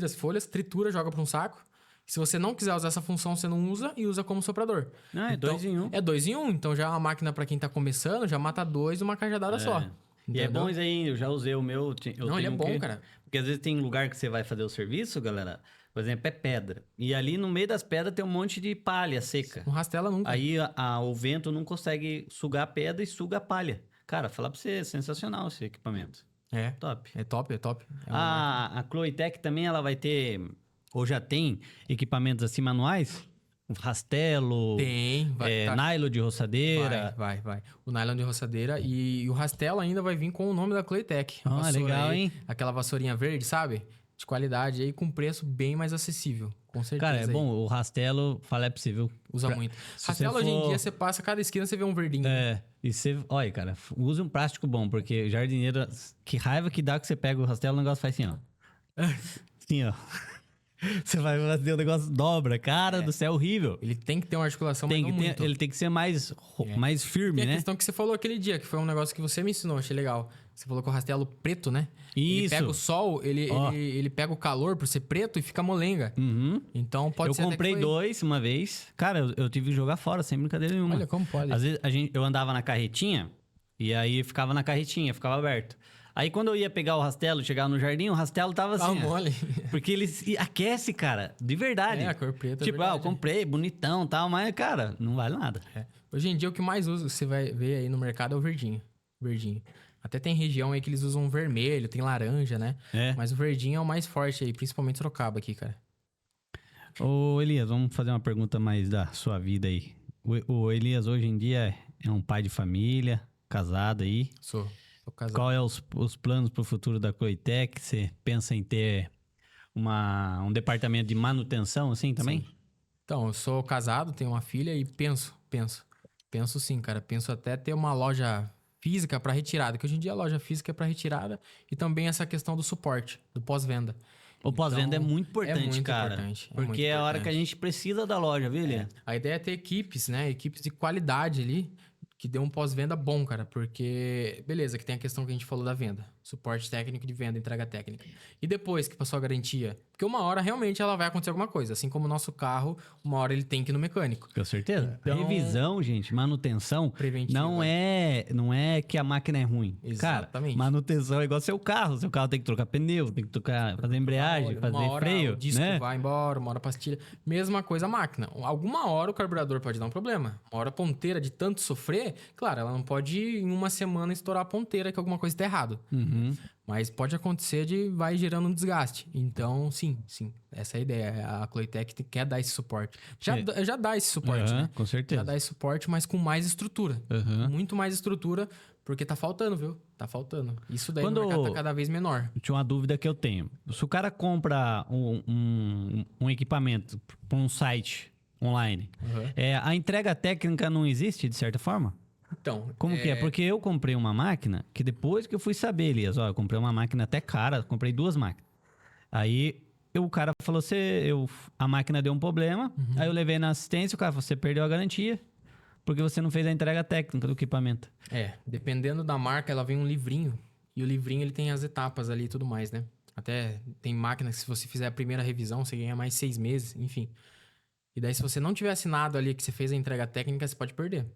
Speaker 2: as folhas, tritura, joga pra um saco. Se você não quiser usar essa função, você não usa e usa como soprador.
Speaker 1: Ah, é 2 em 1.
Speaker 2: É 2 em 1. Então, já é uma máquina pra quem tá começando, já mata 2 uma cajadada só.
Speaker 1: E é bom isso aí, eu já usei o meu.
Speaker 2: Não, ele é bom, cara.
Speaker 1: Porque às vezes tem lugar que você vai fazer o serviço, galera, por exemplo, é pedra. E ali no meio das pedras tem um monte de palha seca.
Speaker 2: Não rastela nunca.
Speaker 1: Aí o vento não consegue sugar a pedra e suga a palha. Cara, falar pra você, é sensacional esse equipamento.
Speaker 2: É.
Speaker 1: Top.
Speaker 2: É top, é top.
Speaker 1: A Cloitec também, ela vai ter, ou já tem, equipamentos assim manuais? Um rastelo,
Speaker 2: Tem.
Speaker 1: nylon de roçadeira.
Speaker 2: Vai. O nylon de roçadeira e o rastelo ainda vai vir com o nome da Cloitec.
Speaker 1: Legal, hein?
Speaker 2: Aquela vassourinha verde, sabe? De qualidade aí, com preço bem mais acessível. Com certeza.
Speaker 1: Cara, é bom. O rastelo, falei pra você, viu?
Speaker 2: Usa muito. Rastelo hoje em dia, você passa cada esquina, você vê um verdinho.
Speaker 1: E você... Olha, cara, use um plástico bom, porque jardineiro... Que raiva que dá que você pega o rastelo, o negócio faz assim, ó. Assim, ó. Você vai fazer o negócio dobra. Cara do céu, horrível.
Speaker 2: Ele tem que ter uma articulação,
Speaker 1: Ele tem que ser mais firme,
Speaker 2: e
Speaker 1: né?
Speaker 2: a questão que você falou aquele dia, que foi um negócio que você me ensinou, achei legal. Você falou que o rastelo preto, né?
Speaker 1: Isso.
Speaker 2: Ele pega o sol, ele pega o calor por ser preto e fica molenga. Então pode ser.
Speaker 1: Eu comprei 2 uma vez. Cara, eu tive que jogar fora, sem brincadeira nenhuma.
Speaker 2: Olha como pode.
Speaker 1: Às vezes eu andava na carretinha e aí ficava na carretinha, ficava aberto. Aí quando eu ia pegar o rastelo, chegava no jardim, o rastelo tava assim.
Speaker 2: Mole.
Speaker 1: Porque ele aquece, cara, de verdade.
Speaker 2: A cor preta.
Speaker 1: Tipo, eu comprei, bonitão e tal, mas, cara, não vale nada.
Speaker 2: Hoje em dia, o que mais usa, você vai ver aí no mercado é o verdinho. Até tem região aí que eles usam vermelho, tem laranja, né? Mas o verdinho é o mais forte aí, principalmente Sorocaba aqui, cara.
Speaker 1: Ô, Elias, vamos fazer uma pergunta mais da sua vida aí. O Elias hoje em dia é um pai de família, casado aí.
Speaker 2: Sou casado.
Speaker 1: Qual é os planos pro futuro da Cloitec? Você pensa em ter um departamento de manutenção assim também?
Speaker 2: Sim. Então, eu sou casado, tenho uma filha e penso sim, cara. Penso até ter uma loja física para retirada, que hoje em dia a loja física é para retirada e também essa questão do suporte, do pós-venda.
Speaker 1: O pós-venda é muito importante, cara.
Speaker 2: Importante,
Speaker 1: porque é a hora que a gente precisa da loja, viu, Elias?
Speaker 2: A ideia é ter equipes, né? Equipes de qualidade ali, que dê um pós-venda bom, cara. Porque, beleza, que tem a questão que a gente falou da venda. Suporte técnico de venda, entrega técnica. E depois que passou a garantia? Porque uma hora realmente ela vai acontecer alguma coisa. Assim como o nosso carro, uma hora ele tem que ir no mecânico.
Speaker 1: Com certeza.
Speaker 2: Então,
Speaker 1: revisão, gente, manutenção,
Speaker 2: preventiva.
Speaker 1: não é que a máquina é ruim.
Speaker 2: Exatamente.
Speaker 1: Cara, manutenção é igual seu carro. Seu carro tem que trocar pneu, tem que fazer embreagem, fazer
Speaker 2: uma hora
Speaker 1: freio,
Speaker 2: o disco
Speaker 1: né?
Speaker 2: vai embora, uma hora a pastilha. Mesma coisa a máquina. Alguma hora o carburador pode dar um problema. Uma hora a ponteira de tanto sofrer, claro, ela não pode em uma semana estourar a ponteira que alguma coisa está errado. Mas pode acontecer vai gerando um desgaste. Então, sim, essa é a ideia. A Cloitec quer dar esse suporte. Já dá esse suporte, né?
Speaker 1: Com certeza.
Speaker 2: Já dá esse suporte, mas com mais estrutura. Muito mais estrutura, porque tá faltando, viu? Tá faltando. Isso daí no mercado tá cada vez menor.
Speaker 1: Tinha uma dúvida que eu tenho. Se o cara compra um equipamento para um site online, a entrega técnica não existe, de certa forma?
Speaker 2: Então,
Speaker 1: Como que é? Porque eu comprei uma máquina que depois que eu fui saber, Elias, eu comprei uma máquina até cara, comprei 2 máquinas. Aí o cara falou, a máquina deu um problema, aí eu levei na assistência, o cara falou, você perdeu a garantia, porque você não fez a entrega técnica do equipamento.
Speaker 2: Dependendo da marca, ela vem um livrinho, e o livrinho ele tem as etapas ali e tudo mais, né? Até tem máquina que se você fizer a primeira revisão, você ganha mais 6 meses, enfim. E daí se você não tiver assinado ali que você fez a entrega técnica, você pode perder.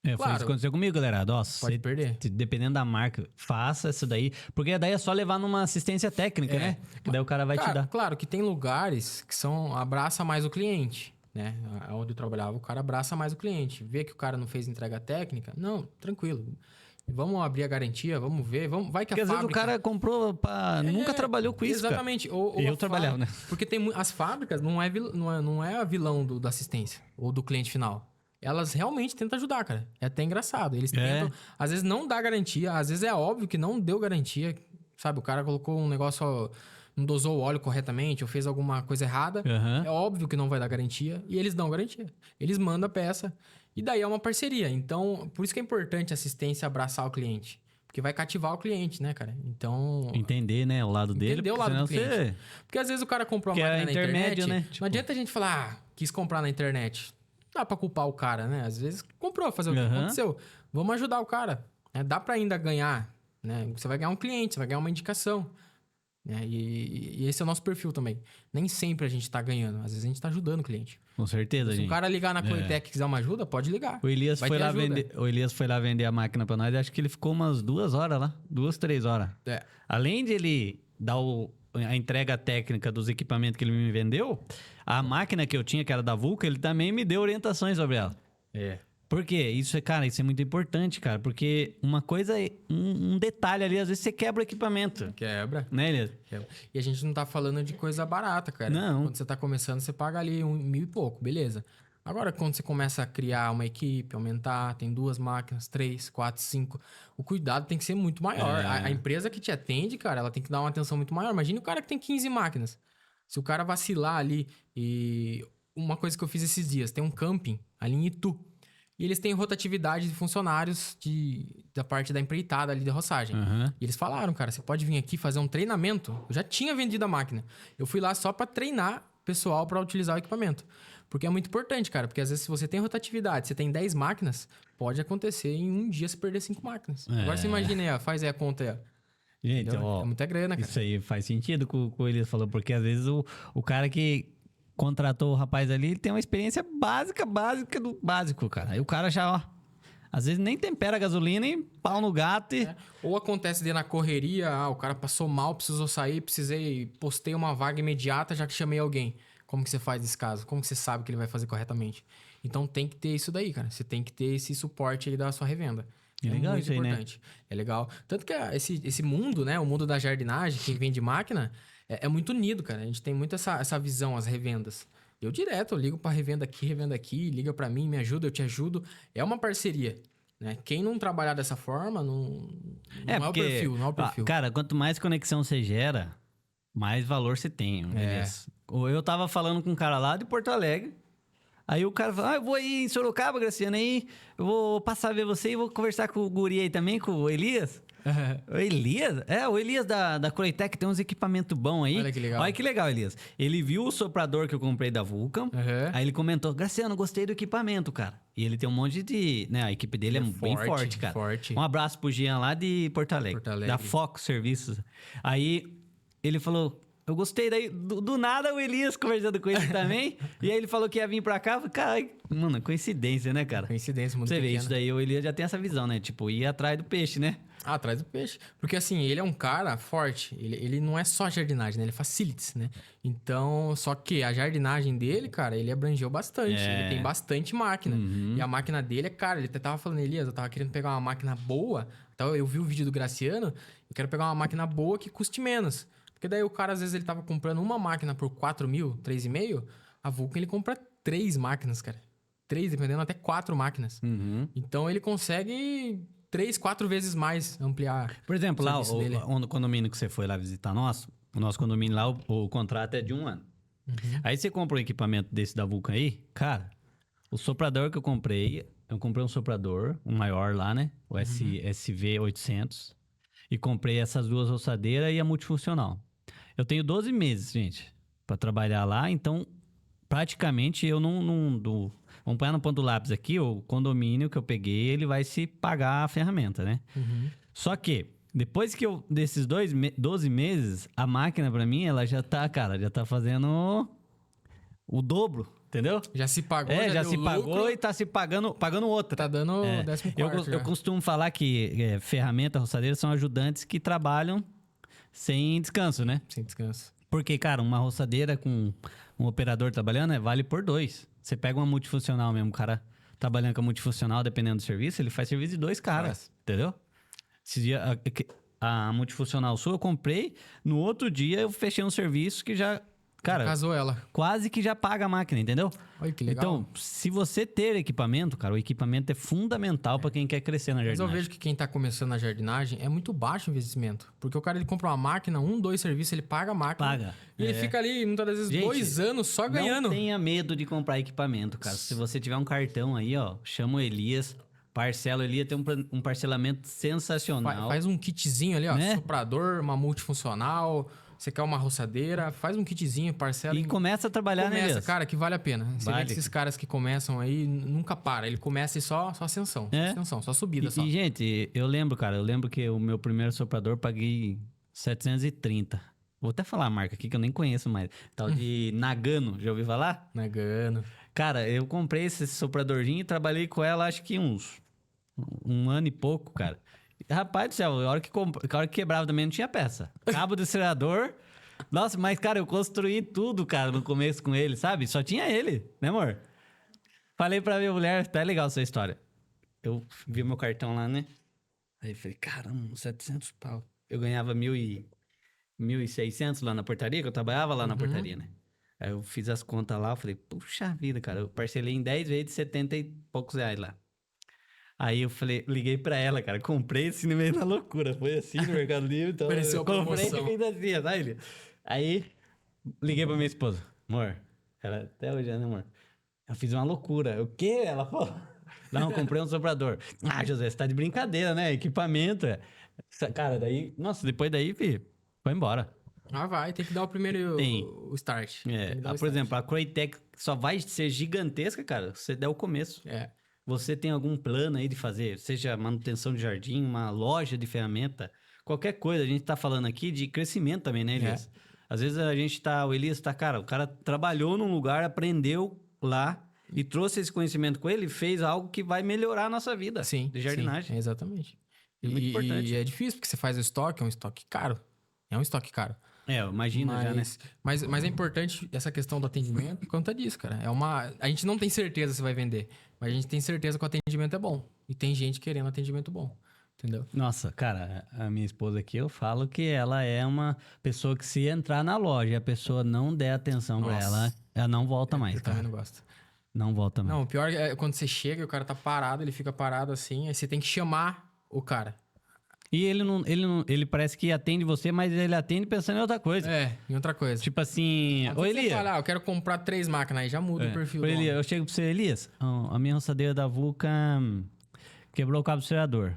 Speaker 1: Foi isso que aconteceu comigo, galera. Nossa,
Speaker 2: pode perder.
Speaker 1: Dependendo da marca, faça isso daí. Porque daí é só levar numa assistência técnica, né? Que daí o cara vai te dar.
Speaker 2: Claro que tem lugares que abraça mais o cliente, né? Onde eu trabalhava, o cara abraça mais o cliente. Vê que o cara não fez entrega técnica, não, tranquilo. Vamos abrir a garantia, vamos ver, vai que
Speaker 1: porque
Speaker 2: a fábrica...
Speaker 1: às vezes o cara comprou nunca trabalhou com isso,
Speaker 2: exatamente.
Speaker 1: Cara. Eu trabalhava, né?
Speaker 2: Porque as fábricas não é a vilão da assistência ou do cliente final. Elas realmente tentam ajudar, cara. É até engraçado. Eles tentam... Às vezes não dá garantia. Às vezes é óbvio que não deu garantia. Sabe? O cara colocou um negócio... Não dosou o óleo corretamente ou fez alguma coisa errada. É óbvio que não vai dar garantia. E eles dão garantia. Eles mandam a peça. E daí é uma parceria. Então, por isso que é importante a assistência abraçar o cliente. Porque vai cativar o cliente, né, cara? Então...
Speaker 1: Entender, né? O lado dele.
Speaker 2: Entender o lado do cliente. Porque às vezes o cara comprou uma máquina na internet...
Speaker 1: Né?
Speaker 2: Não adianta a gente falar... quis comprar na internet... Dá pra culpar o cara, né? Às vezes comprou, fazer o que aconteceu. Vamos ajudar o cara. Né? Dá pra ainda ganhar, né? Você vai ganhar um cliente, você vai ganhar uma indicação. Né? E esse é o nosso perfil também. Nem sempre a gente tá ganhando. Às vezes a gente tá ajudando o cliente.
Speaker 1: Com certeza,
Speaker 2: Se o cara ligar na Cloitec e quiser uma ajuda, pode ligar.
Speaker 1: O Elias foi lá vender a máquina pra nós. Acho que ele ficou umas 2 horas lá. 2, 3 horas. Além de ele dar a entrega técnica dos equipamentos que ele me vendeu, a máquina que eu tinha, que era da Vulca, ele também me deu orientações sobre ela. Por quê? Isso é muito importante, cara. Porque uma coisa, um detalhe ali, às vezes você quebra o equipamento.
Speaker 2: Quebra.
Speaker 1: Né, Elias?
Speaker 2: E a gente não tá falando de coisa barata, cara.
Speaker 1: Não.
Speaker 2: Quando você tá começando, você paga ali 1.000 e pouco, beleza. Agora, quando você começa a criar uma equipe, aumentar, tem 2 máquinas, 3, 4, 5, o cuidado tem que ser muito maior. A empresa que te atende, cara, ela tem que dar uma atenção muito maior. Imagina o cara que tem 15 máquinas. Se o cara vacilar ali e... Uma coisa que eu fiz esses dias, tem um camping ali em Itu. E eles têm rotatividade de funcionários da parte da empreitada ali de roçagem. E eles falaram, cara, você pode vir aqui fazer um treinamento. Eu já tinha vendido a máquina. Eu fui lá só para treinar o pessoal para utilizar o equipamento. Porque é muito importante, cara. Porque às vezes se você tem rotatividade, você tem 10 máquinas, pode acontecer em um dia você perder 5 máquinas. Agora você imagina aí, ó, faz aí a conta aí, ó.
Speaker 1: Gente, ó,
Speaker 2: é muita grana, cara.
Speaker 1: Isso aí faz sentido com o que ele falou, porque às vezes o cara que contratou o rapaz ali, ele tem uma experiência básica do básico, cara. Aí o cara já, ó, às vezes nem tempera a gasolina e pau no gato e...
Speaker 2: Ou acontece de na correria, o cara passou mal, precisou sair, postei uma vaga imediata já que chamei alguém. Como que você faz nesse caso? Como que você sabe que ele vai fazer corretamente? Então tem que ter isso daí, cara. Você tem que ter esse suporte aí da sua revenda.
Speaker 1: É legal
Speaker 2: muito
Speaker 1: isso aí,
Speaker 2: importante. Né? É legal. Tanto que esse mundo, né? O mundo da jardinagem, quem vende máquina, é muito unido, cara. A gente tem muito essa visão, as revendas. Eu ligo pra revenda aqui, liga pra mim, me ajuda, eu te ajudo. É uma parceria. Né? Quem não trabalhar dessa forma, não é o perfil, não é o perfil.
Speaker 1: Cara, quanto mais conexão você gera, mais valor você tem. Eu tava falando com um cara lá de Porto Alegre. Aí o cara falou, eu vou aí em Sorocaba, Graciano, aí eu vou passar a ver você e vou conversar com o guri aí também, com o Elias. O Elias? O Elias da Cloitec tem uns equipamentos bons aí. Olha que legal, Elias. Ele viu o soprador que eu comprei da Vulcan, aí ele comentou, Graciano, gostei do equipamento, cara. E ele tem um monte de... né, a equipe dele é bem forte, cara. Um abraço pro Jean lá de Porto Alegre. Da Foco Serviços. Aí ele falou... eu gostei. Daí, do nada, o Elias conversando com ele também. E aí ele falou que ia vir pra cá. Eu falei, cara, mano, coincidência, né, cara?
Speaker 2: Coincidência, muito
Speaker 1: Você vê,
Speaker 2: pequena.
Speaker 1: isso daí o Elias já tem essa visão, né? Tipo, ir atrás do peixe, né?
Speaker 2: Atrás do peixe. Porque assim, ele é um cara forte. Ele não é só jardinagem, né? Ele é facilities, né? Então, só que a jardinagem dele, cara, ele abrangeu bastante. Ele tem bastante máquina. E a máquina dele é cara. Ele até tava falando, Elias, eu tava querendo pegar uma máquina boa. Então, eu vi o vídeo do Graciano. Eu quero pegar uma máquina boa que custe menos. Porque daí o cara, às vezes, ele tava comprando uma máquina por 4 mil, 3,5. A Vulcan, ele compra 3 máquinas, cara. 3, dependendo, até 4 máquinas. Então, ele consegue 3, 4 vezes mais ampliar.
Speaker 1: Por exemplo, lá,
Speaker 2: serviço dele.
Speaker 1: o condomínio que você foi lá visitar o nosso condomínio lá, o contrato é de 1 ano. Aí você compra um equipamento desse da Vulcan aí, cara, o soprador que eu comprei um soprador, um maior lá, né? O SV800. E comprei essas 2 roçadeiras e a multifuncional. Eu tenho 12 meses, gente, pra trabalhar lá, então praticamente eu não vamos pôr no ponto do lápis aqui, o condomínio que eu peguei, ele vai se pagar a ferramenta, né? Só que, depois que desses 12 meses, a máquina pra mim, ela já tá, cara, já tá fazendo o dobro, entendeu?
Speaker 2: Já se pagou,
Speaker 1: Já
Speaker 2: deu
Speaker 1: se
Speaker 2: lucro,
Speaker 1: pagou e tá se pagando outra.
Speaker 2: tá dando 14º
Speaker 1: Eu costumo falar que ferramenta roçadeira são ajudantes que trabalham sem descanso, né?
Speaker 2: Sem descanso.
Speaker 1: Porque, cara, uma roçadeira com um operador trabalhando vale por 2. Você pega uma multifuncional mesmo, o cara trabalhando com a multifuncional, dependendo do serviço, ele faz serviço de 2 caras, entendeu? Esse dia, a multifuncional sua eu comprei, no outro dia eu fechei um serviço que já, cara,
Speaker 2: Casou ela.
Speaker 1: quase que já paga a máquina, entendeu?
Speaker 2: Olha que legal.
Speaker 1: Então, se você ter equipamento, cara, o equipamento é fundamental pra quem quer crescer na
Speaker 2: Mas eu
Speaker 1: jardinagem.
Speaker 2: vejo que quem tá começando na jardinagem é muito baixo o investimento. Porque o cara, ele compra uma máquina, 1, 2 serviços, ele paga a máquina.
Speaker 1: Paga.
Speaker 2: E ele fica ali, muitas das vezes,
Speaker 1: Gente,
Speaker 2: 2 anos só ganhando.
Speaker 1: Não tenha medo de comprar equipamento, cara. Se você tiver um cartão aí, ó, chama o Elias, parcela. O Elias tem um parcelamento sensacional.
Speaker 2: Faz um kitzinho ali, ó.
Speaker 1: Né?
Speaker 2: Soprador, uma multifuncional. Você quer uma roçadeira, faz um kitzinho, parcela.
Speaker 1: E começa a trabalhar, né,
Speaker 2: Começa,
Speaker 1: Elias?
Speaker 2: cara, que vale a pena. Você vê
Speaker 1: Vale.
Speaker 2: que esses caras que começam aí, nunca para. Ele começa e só ascensão.
Speaker 1: É.
Speaker 2: Só ascensão, só subida, só.
Speaker 1: E, gente, eu lembro que o meu primeiro soprador paguei 730. Vou até falar a marca aqui que eu nem conheço mais. Tal de Nagano, já ouviu falar?
Speaker 2: Negando.
Speaker 1: Cara, eu comprei esse sopradorzinho e trabalhei com ela acho que uns 1 ano e pouco, cara. Rapaz do céu, a hora que quebrava também não tinha peça. Cabo do acelerador. Nossa, mas, cara, eu construí tudo, cara, no começo com ele, sabe? Só tinha ele, né, amor? Falei pra minha mulher, tá legal essa história. Eu vi meu cartão lá, né? Aí falei, caramba, 700 pau. Eu ganhava 1.600 lá na portaria, que eu trabalhava lá na portaria, né? Aí eu fiz as contas lá, eu falei, puxa vida, cara, eu parcelei em 10 vezes de 70 e poucos reais lá. Aí eu falei, liguei pra ela, cara, comprei esse no meio da loucura, foi assim no Mercado Livre, então
Speaker 2: Apareceu a
Speaker 1: eu comprei e
Speaker 2: promoção.
Speaker 1: fiz assim, sabe? Aí liguei pra minha esposa, amor, ela até hoje, né, amor? Eu fiz uma loucura. O quê? Ela falou, não, comprei um soprador. Ah, José, você tá de brincadeira, né? Equipamento. Cara, daí, nossa, depois daí, fi, foi embora.
Speaker 2: Ah, vai. Tem que dar o primeiro
Speaker 1: Tem.
Speaker 2: o start.
Speaker 1: É,
Speaker 2: Tem que dar o
Speaker 1: por
Speaker 2: start.
Speaker 1: exemplo, a Croitec só vai ser gigantesca, cara, se você der o começo.
Speaker 2: É.
Speaker 1: Você tem algum plano aí de fazer, seja manutenção de jardim, uma loja de ferramenta, qualquer coisa. A gente tá falando aqui de crescimento também, né, Elias? Às vezes o Elias tá, cara, o cara trabalhou num lugar, aprendeu lá e trouxe esse conhecimento com ele e fez algo que vai melhorar a nossa vida
Speaker 2: Sim.
Speaker 1: de jardinagem.
Speaker 2: Sim, exatamente.
Speaker 1: É muito importante.
Speaker 2: E é difícil, porque você faz o estoque, é um estoque caro. É um estoque caro.
Speaker 1: É, imagina já, né?
Speaker 2: Mas é importante essa questão do atendimento por conta disso, cara. A gente não tem certeza se vai vender, mas a gente tem certeza que o atendimento é bom. E tem gente querendo atendimento bom, entendeu?
Speaker 1: Nossa, cara, a minha esposa aqui, eu falo que ela é uma pessoa que se entrar na loja e a pessoa não der atenção pra
Speaker 2: Nossa.
Speaker 1: ela não volta mais,
Speaker 2: Eu também
Speaker 1: cara.
Speaker 2: não gosto.
Speaker 1: Não volta mais.
Speaker 2: Não, o pior é quando você chega e o cara tá parado, ele fica parado assim, aí você tem que chamar o cara.
Speaker 1: E ele parece que atende você, mas ele atende pensando em outra coisa.
Speaker 2: É, e outra coisa.
Speaker 1: Tipo assim,
Speaker 2: Quando
Speaker 1: ô
Speaker 2: você
Speaker 1: Elias.
Speaker 2: fala, eu quero comprar 3 máquinas, aí já muda o perfil
Speaker 1: Ô,
Speaker 2: do
Speaker 1: Elias,
Speaker 2: homem.
Speaker 1: eu chego pra você, Elias, a minha roçadeira da Vulcan quebrou o cabo do acelerador.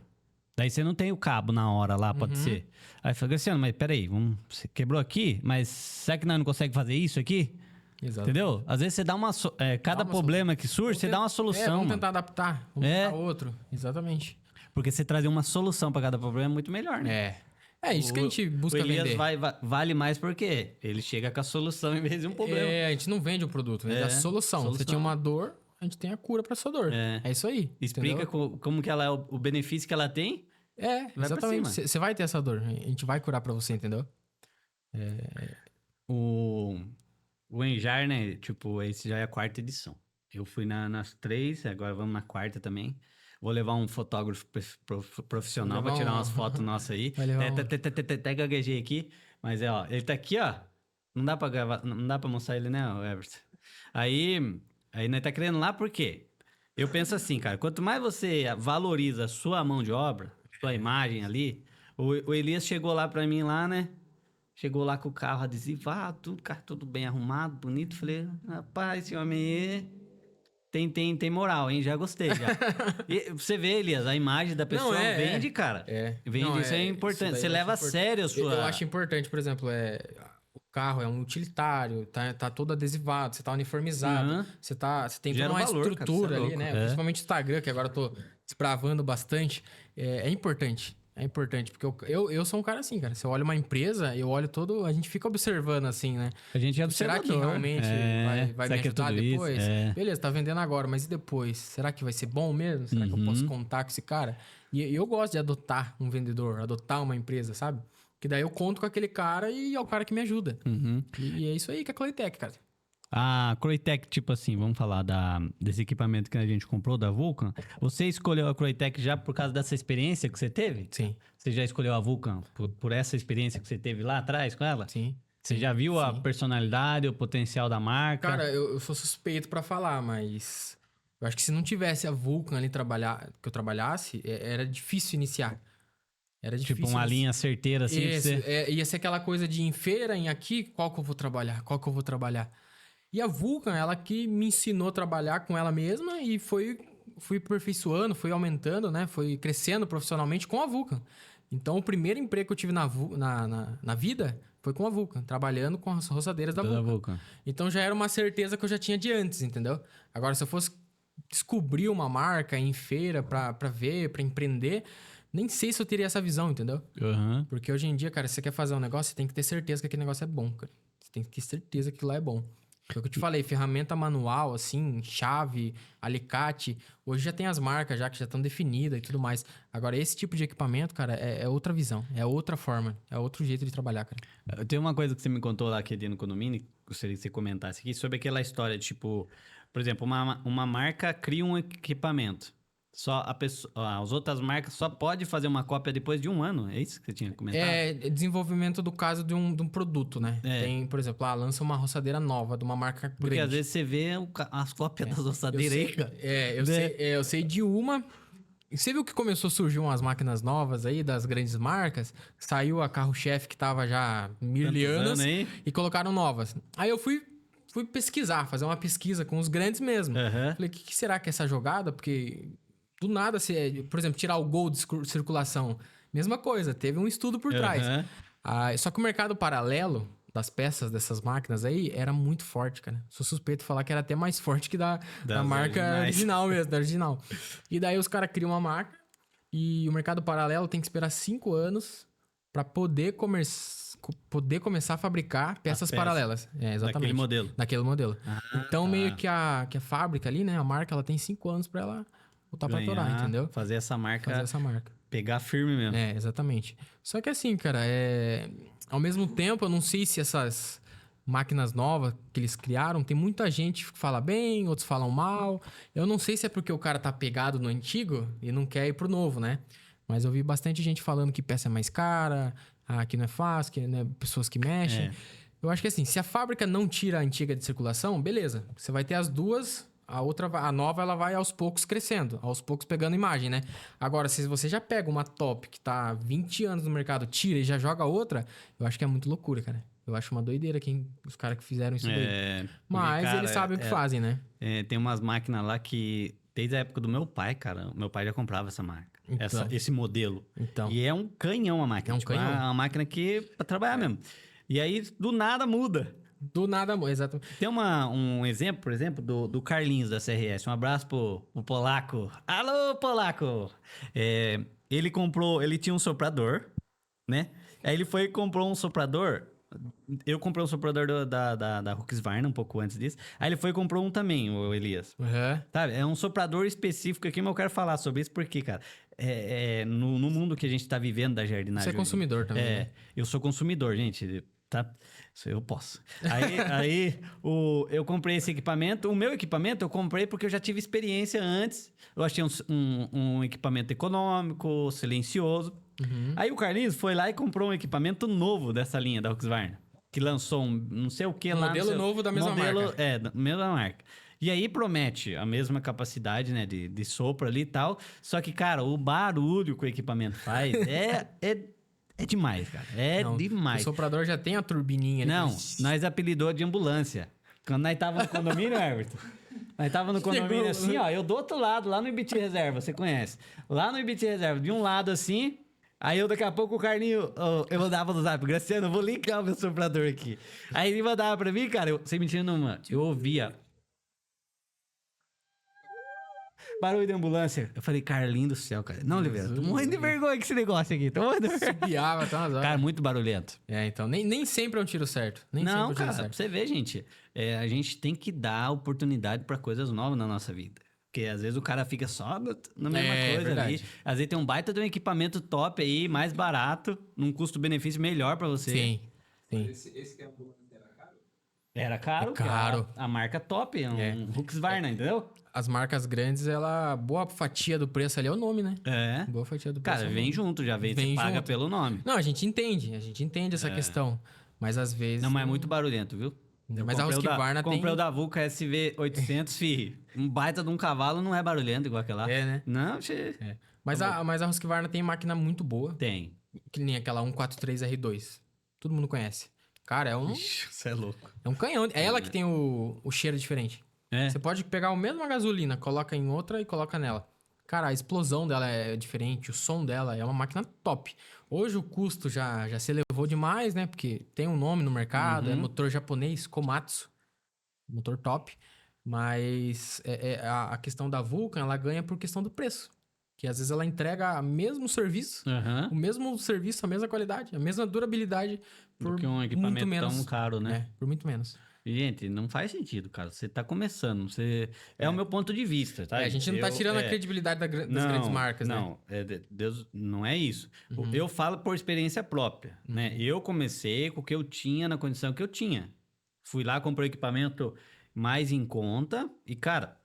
Speaker 1: Daí você não tem o cabo na hora lá, pode ser. Aí fala, Graciano, mas peraí, você quebrou aqui, mas será que nós não conseguimos fazer isso aqui?
Speaker 2: Exato.
Speaker 1: Entendeu? Às vezes você dá cada
Speaker 2: uma
Speaker 1: problema que surge, você dá uma solução.
Speaker 2: vamos
Speaker 1: mano.
Speaker 2: tentar adaptar. Vamos tentar outro. Exatamente.
Speaker 1: Porque você trazer uma solução pra cada problema é muito melhor, né?
Speaker 2: É. É isso que a gente busca
Speaker 1: o Elias
Speaker 2: vender.
Speaker 1: vale mais porque ele chega com a solução em vez de um problema.
Speaker 2: A gente não vende o produto, vende a solução. Você tinha uma dor, a gente tem a cura pra sua dor. É isso aí.
Speaker 1: Explica como que ela é o benefício que ela tem.
Speaker 2: Exatamente. Você vai ter essa dor. A gente vai curar pra você, entendeu?
Speaker 1: O Enjar, né? Tipo, esse já é a 4ª edição. Eu fui nas 3, agora vamos na 4ª também. Vou levar um fotógrafo profissional pra tirar umas fotos nossas aí. Até gaguejei aqui. Mas ó, ele tá aqui, ó. Não dá pra gravar, não dá pra mostrar ele, né, Everton? Aí nós tá querendo lá por quê? Eu penso assim, cara, quanto mais você valoriza a sua mão de obra, sua imagem ali, o Elias chegou lá pra mim lá, né? Chegou lá com o carro adesivado, carro tudo bem arrumado, bonito. Falei, rapaz, esse homem aí tem moral, hein? Já gostei, já. E você vê, Elias, a imagem da pessoa vende, cara. Vende, isso é importante. Você leva a sério a sua...
Speaker 2: Eu acho importante, por exemplo, o carro é um utilitário, tá todo adesivado, você tá uniformizado, você tem toda uma estrutura ali, né? Principalmente o Instagram, que agora eu tô desbravando bastante. É importante. É importante, porque eu sou um cara assim, cara. Se eu olho uma empresa, eu olho todo... A gente fica observando assim, né?
Speaker 1: A gente é observador.
Speaker 2: Será que realmente vai me ajudar depois? Beleza, tá vendendo agora, mas e depois? Será que vai ser bom mesmo? Será que eu posso contar com esse cara? E eu gosto de adotar um vendedor, adotar uma empresa, sabe? Que daí eu conto com aquele cara e é o cara que me ajuda. E é isso aí que é a Cloitec, cara.
Speaker 1: A Cloitec, tipo assim, vamos falar desse equipamento que a gente comprou, da Vulcan. Você escolheu a Cloitec já por causa dessa experiência que você teve?
Speaker 2: Sim.
Speaker 1: Você já escolheu a Vulcan por essa experiência que você teve lá atrás com ela?
Speaker 2: Sim.
Speaker 1: Você já viu a personalidade, o potencial da marca?
Speaker 2: Cara, eu sou suspeito pra falar, mas... Eu acho que se não tivesse a Vulcan ali que eu trabalhasse, era difícil iniciar. Era difícil.
Speaker 1: Tipo uma linha certeira assim?
Speaker 2: Ia ser aquela coisa de em feira, em aqui, qual que eu vou trabalhar? Qual que eu vou trabalhar? E a Vulcan, ela que me ensinou a trabalhar com ela mesma e fui aperfeiçoando, fui aumentando, né? Fui crescendo profissionalmente com a Vulcan. Então, o primeiro emprego que eu tive na vida foi com a Vulcan, trabalhando com as roçadeiras da Vulcan. Então, já era uma certeza que eu já tinha de antes, entendeu? Agora, se eu fosse descobrir uma marca em feira pra ver, pra empreender, nem sei se eu teria essa visão, entendeu? Porque hoje em dia, cara, se você quer fazer um negócio, você tem que ter certeza que aquele negócio é bom, cara. Você tem que ter certeza que aquilo lá é bom. Foi o que eu te falei, ferramenta manual, assim, chave, alicate. Hoje já tem as marcas já que já estão definidas e tudo mais. Agora, esse tipo de equipamento, cara, é outra visão. É outra forma. É outro jeito de trabalhar, cara.
Speaker 1: Tem uma coisa que você me contou lá aqui no condomínio, gostaria que você comentasse aqui, sobre aquela história de, tipo... Por exemplo, uma marca cria um equipamento. Só as outras marcas só pode fazer uma cópia depois de 1 ano. É isso que você tinha comentado?
Speaker 2: É desenvolvimento do caso de um produto, né? Tem, por exemplo, lança uma roçadeira nova de uma marca grande.
Speaker 1: Porque às vezes você vê as cópias das roçadeiras aí, cara.
Speaker 2: Eu sei de uma... Você viu que começou a surgir umas máquinas novas aí das grandes marcas? Saiu a carro-chefe que tava já mil anos e colocaram novas. Aí eu fui pesquisar, fazer uma pesquisa com os grandes mesmo. Falei, o que será que é essa jogada? Porque... Do nada, por exemplo, tirar o Gol de circulação. Mesma coisa, teve um estudo por trás. Só que o mercado paralelo das peças dessas máquinas aí era muito forte, cara. Sou suspeito de falar que era até mais forte que da marca original mesmo, da original. E daí os caras criam uma marca e o mercado paralelo tem que esperar 5 anos para poder começar a fabricar peças paralelas. Exatamente. Daquele modelo. Então, meio que a fábrica ali, né? A marca, ela tem 5 anos para ela... Botar pra torar, entendeu?
Speaker 1: Fazer essa marca. Pegar firme mesmo.
Speaker 2: Exatamente. Só que assim, cara, ao mesmo tempo, eu não sei se essas máquinas novas que eles criaram, tem muita gente que fala bem, outros falam mal. Eu não sei se é porque o cara tá pegado no antigo e não quer ir pro novo, né? Mas eu vi bastante gente falando que peça é mais cara, que não é fácil, que não é pessoas que mexem. Eu acho que assim, se a fábrica não tira a antiga de circulação, beleza. Você vai ter as duas... A nova, ela vai aos poucos crescendo, aos poucos pegando imagem, né? Agora, se você já pega uma top que tá há 20 anos no mercado, tira e já joga outra, eu acho que é muito loucura, cara. Eu acho uma doideira os caras que fizeram isso daí. Mas cara, eles sabem o que fazem, né?
Speaker 1: Tem umas máquinas lá que, desde a época do meu pai, cara, meu pai já comprava essa marca. Então, esse modelo. E é um canhão a máquina.
Speaker 2: Canhão.
Speaker 1: É uma máquina que pra trabalhar mesmo. E aí, do nada, muda.
Speaker 2: Do nada, exatamente.
Speaker 1: Tem um exemplo, por exemplo, do Carlinhos da CRS. Um abraço pro Polaco. Alô, Polaco! Ele tinha um soprador, né? Aí ele foi e comprou um soprador. Eu comprei um soprador da Husqvarna um pouco antes disso. Aí ele foi e comprou um também, o Elias.
Speaker 2: Uhum.
Speaker 1: Sabe? É um soprador específico aqui, mas eu quero falar sobre isso porque, cara, no mundo que a gente tá vivendo da jardinagem...
Speaker 2: Você é consumidor também, né?
Speaker 1: Eu sou consumidor, gente, tá? Isso eu posso. Eu comprei esse equipamento. O meu equipamento eu comprei porque eu já tive experiência antes. Eu achei um equipamento econômico, silencioso.
Speaker 2: Uhum.
Speaker 1: Aí o Carlinhos foi lá e comprou um equipamento novo dessa linha da Husqvarna. Que lançou um não sei o que lá.
Speaker 2: Modelo novo da mesma marca.
Speaker 1: Da mesma marca. E aí promete a mesma capacidade, né, de sopro ali e tal. Só que, cara, o barulho que o equipamento faz é demais, cara.
Speaker 2: Não,
Speaker 1: demais.
Speaker 2: O soprador já tem a turbininha ali.
Speaker 1: Não, nós apelidou de ambulância. Quando nós tava no condomínio, Everton. Nós tava no condomínio assim, ó. Eu do outro lado, lá no Ibiti Reserva, você conhece. Lá no Ibiti Reserva, de um lado assim... Aí eu, daqui a pouco, o Carlinho... eu mandava no zap, Graciano, eu vou ligar o meu soprador aqui. Aí ele mandava pra mim, cara, sem mentir nenhuma, eu ouvia... barulho de ambulância. Eu falei, Carlinho do céu, cara. Não, Oliveira, tô morrendo de vergonha com esse negócio aqui. Tô morrendo de vergonha.
Speaker 2: Subiava, tá umas horas.
Speaker 1: Cara, muito barulhento.
Speaker 2: Então, nem sempre é um tiro certo. Nem sempre é
Speaker 1: Não,
Speaker 2: um tiro
Speaker 1: cara,
Speaker 2: certo.
Speaker 1: pra você ver, gente, a gente tem que dar oportunidade pra coisas novas na nossa vida. Porque às vezes o cara fica só na mesma coisa
Speaker 2: verdade.
Speaker 1: ali. Às vezes tem um baita de um equipamento top aí, mais barato, num custo-benefício melhor pra você.
Speaker 2: Sim.
Speaker 3: Esse que é a ambulância era caro?
Speaker 1: Era caro,
Speaker 2: É caro.
Speaker 1: A marca top, um Husqvarna, entendeu?
Speaker 2: As marcas grandes, boa fatia do preço ali é o nome, né?
Speaker 1: É.
Speaker 2: Boa fatia do preço.
Speaker 1: Cara,
Speaker 2: é o
Speaker 1: vem
Speaker 2: nome.
Speaker 1: junto, já vem,
Speaker 2: Vem
Speaker 1: você paga
Speaker 2: junto.
Speaker 1: pelo nome.
Speaker 2: Não, a gente entende essa questão. Mas às vezes...
Speaker 1: Não, mas é muito barulhento, viu?
Speaker 2: Mas a Husqvarna tem...
Speaker 1: Comprei o da Vulca SV800, fi. Um baita de um cavalo não é barulhento igual aquela.
Speaker 2: É, né?
Speaker 1: Não, che...
Speaker 2: Mas a Husqvarna tem máquina muito boa.
Speaker 1: Tem.
Speaker 2: Que nem aquela 143R2. Todo mundo conhece. Cara,
Speaker 1: Você é louco.
Speaker 2: é um canhão. É ela que tem o cheiro diferente.
Speaker 1: É.
Speaker 2: Você pode pegar a mesma gasolina, coloca em outra e coloca nela. Cara, a explosão dela é diferente, o som dela é uma máquina top. Hoje o custo já se elevou demais, né? Porque tem um nome no mercado, é motor japonês, Komatsu. Motor top. Mas a questão da Vulcan, ela ganha por questão do preço. Que às vezes ela entrega o mesmo serviço,
Speaker 1: Aham.
Speaker 2: o mesmo serviço, a mesma qualidade, a mesma durabilidade por
Speaker 1: Porque um
Speaker 2: muito
Speaker 1: equipamento
Speaker 2: menos.
Speaker 1: tão caro, né?
Speaker 2: Por muito menos.
Speaker 1: Gente, não faz sentido, cara. Você tá começando. É o meu ponto de vista, tá?
Speaker 2: A gente não tá tirando a credibilidade das grandes marcas, né?
Speaker 1: Não, Deus, não é isso. Eu falo por experiência própria, né? Eu comecei com o que eu tinha na condição que eu tinha. Fui lá, comprei o equipamento mais em conta e, cara,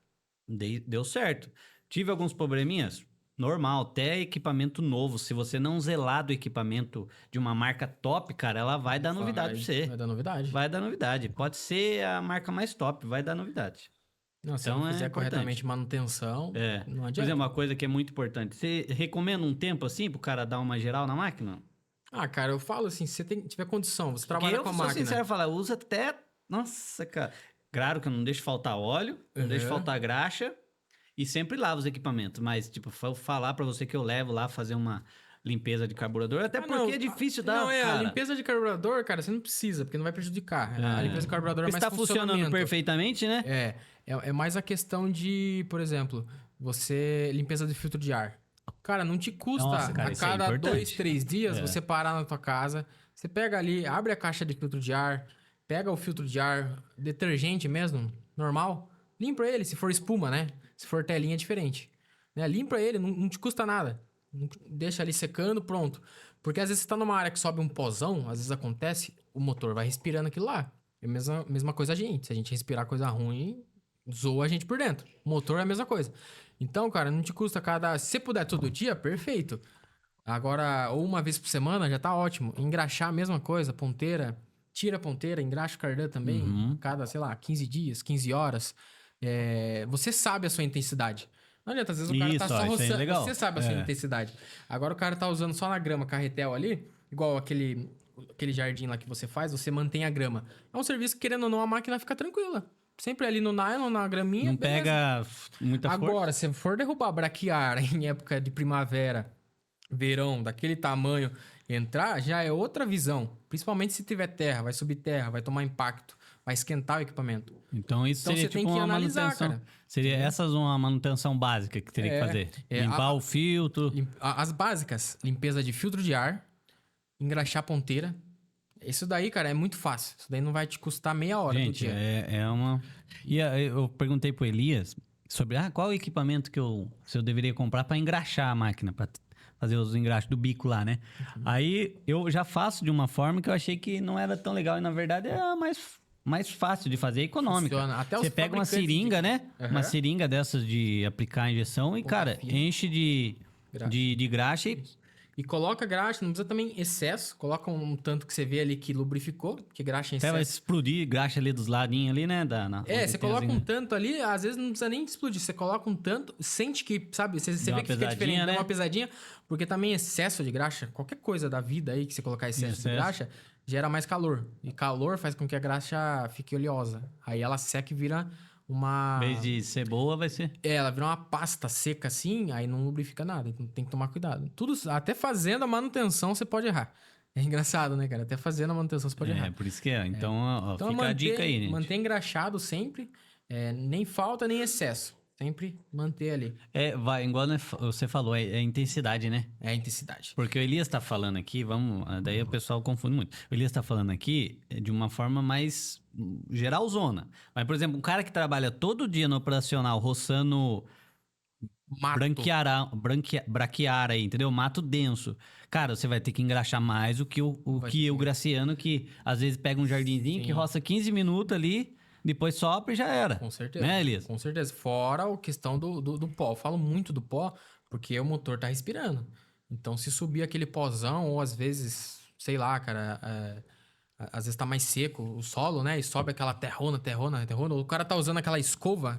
Speaker 1: deu certo. Tive alguns probleminhas? Normal, até equipamento novo. Se você não zelar do equipamento de uma marca top, cara, ela vai dar novidade pra você.
Speaker 2: Vai dar novidade.
Speaker 1: Vai dar novidade. Pode ser a marca mais top, vai dar novidade.
Speaker 2: Não, se
Speaker 1: Então,
Speaker 2: não fizer
Speaker 1: é
Speaker 2: corretamente manutenção, não
Speaker 1: Por
Speaker 2: adianta.
Speaker 1: exemplo, uma coisa que é muito importante. Você recomenda um tempo assim pro cara dar uma geral na máquina?
Speaker 2: Ah, cara, eu falo assim, se você tiver condição, você
Speaker 1: Porque
Speaker 2: trabalha com a
Speaker 1: eu sou
Speaker 2: máquina.
Speaker 1: sincero, falar, usa até... Nossa, cara. Claro que eu não deixo faltar óleo, não deixo faltar graxa e sempre lavo os equipamentos. Mas, tipo, falar pra você que eu levo lá fazer uma limpeza de carburador, até porque é difícil dar,
Speaker 2: Não,
Speaker 1: cara.
Speaker 2: a limpeza de carburador, cara, você não precisa, porque não vai prejudicar. A limpeza de carburador é
Speaker 1: Porque
Speaker 2: mais
Speaker 1: está funcionando
Speaker 2: funcionamento.
Speaker 1: perfeitamente, né?
Speaker 2: É mais a questão de, por exemplo, limpeza de filtro de ar. Cara, não te custa
Speaker 1: Nossa, cara,
Speaker 2: a
Speaker 1: isso é
Speaker 2: cada
Speaker 1: importante.
Speaker 2: 2, 3 dias você parar na tua casa, você pega ali, abre a caixa de filtro de ar, pega o filtro de ar, detergente mesmo, normal, limpa ele, se for espuma, né? Se for telinha, é diferente. Né? Limpa ele, não te custa nada. Deixa ali secando, pronto. Porque às vezes você tá numa área que sobe um pozão, às vezes acontece, o motor vai respirando aquilo lá. É a mesma coisa a gente. Se a gente respirar coisa ruim, zoa a gente por dentro. O motor é a mesma coisa. Então, cara, não te custa Se você puder todo dia, perfeito. Agora, ou uma vez por semana, já tá ótimo. Engraxar a mesma coisa, ponteira. Tira a ponteira, engraxa o cardan também. Cada, sei lá, 15 dias, 15 horas. Você sabe a sua intensidade. Não adianta, às vezes o cara tá só roçando.
Speaker 1: Legal.
Speaker 2: Você sabe a sua intensidade. Agora o cara tá usando só na grama, carretel ali, igual aquele jardim lá que você faz, você mantém a grama. É um serviço que, querendo ou não, a máquina fica tranquila. Sempre ali no nylon, na graminha.
Speaker 1: Não
Speaker 2: beleza.
Speaker 1: pega muita força.
Speaker 2: Agora, se for derrubar braquiar em época de primavera, verão, daquele tamanho, entrar, já é outra visão. Principalmente se tiver terra, vai subir terra, vai tomar impacto, vai esquentar o equipamento.
Speaker 1: Então isso seria
Speaker 2: você
Speaker 1: tipo
Speaker 2: tem que
Speaker 1: uma
Speaker 2: analisar,
Speaker 1: manutenção.
Speaker 2: cara.
Speaker 1: Seria essas uma manutenção básica que teria que fazer. Limpar o filtro.
Speaker 2: As básicas, limpeza de filtro de ar, engraxar ponteira. Isso daí, cara, é muito fácil. Isso daí não vai te custar meia hora do
Speaker 1: Gente,
Speaker 2: dia.
Speaker 1: é uma... E eu perguntei pro Elias sobre qual equipamento se eu deveria comprar pra engraxar a máquina, pra fazer os engraxes do bico lá, né? Aí eu já faço de uma forma que eu achei que não era tão legal e na verdade é a mais fácil de fazer, econômica.
Speaker 2: Funciona. Até os
Speaker 1: Você pega uma
Speaker 2: fabricantes
Speaker 1: seringa, né?
Speaker 2: Aham.
Speaker 1: Uma seringa dessas de aplicar a injeção e,
Speaker 2: Ponta
Speaker 1: cara,
Speaker 2: fina.
Speaker 1: enche de
Speaker 2: Graxa.
Speaker 1: de graxa e
Speaker 2: E coloca graxa, não precisa também excesso. Coloca um tanto que você vê ali que lubrificou, que graxa em
Speaker 1: até vai
Speaker 2: excesso.
Speaker 1: explodir graxa ali dos ladinhos ali, né? Onde
Speaker 2: Você
Speaker 1: tem as
Speaker 2: coloca um tanto ali, às vezes não precisa nem explodir. Você coloca um tanto, sente que, sabe? Você
Speaker 1: Dá
Speaker 2: vê
Speaker 1: uma
Speaker 2: que fica diferente,
Speaker 1: pesadinha,
Speaker 2: dá
Speaker 1: né?
Speaker 2: uma pesadinha. Porque também excesso de graxa, qualquer coisa da vida aí que você colocar excesso de graxa, gera mais calor. E calor faz com que a graxa fique oleosa. Aí ela seca e vira uma...
Speaker 1: Em vez de ser boa, vai ser.
Speaker 2: ela vira uma pasta seca assim, aí não lubrifica nada. Então tem que tomar cuidado. Tudo, até fazendo a manutenção você pode errar. É engraçado, né, cara? Até fazendo a manutenção você pode errar.
Speaker 1: Por isso que é. Então, ó,
Speaker 2: Então
Speaker 1: fica a dica aí, gente.
Speaker 2: manter engraxado sempre. Nem falta, nem excesso. Sempre manter ali.
Speaker 1: Igual você falou, é intensidade, né?
Speaker 2: É a intensidade.
Speaker 1: Porque o Elias tá falando aqui, daí o pessoal confunde muito. O Elias tá falando aqui de uma forma mais geralzona. Mas, por exemplo, um cara que trabalha todo dia no operacional, roçando
Speaker 2: Mato.
Speaker 1: braquiária aí, entendeu? Mato denso. Cara, você vai ter que engraxar mais do que o graciano, que às vezes pega um jardinzinho,
Speaker 2: Sim.
Speaker 1: que roça 15 minutos ali, depois sopra e já era.
Speaker 2: Com certeza.
Speaker 1: Né, Elias?
Speaker 2: Com certeza. Fora a questão do pó. Eu falo muito do pó porque o motor tá respirando. Então, se subir aquele pozão, ou às vezes, sei lá, cara, às vezes tá mais seco o solo, né? E sobe aquela terrona. O cara tá usando aquela escova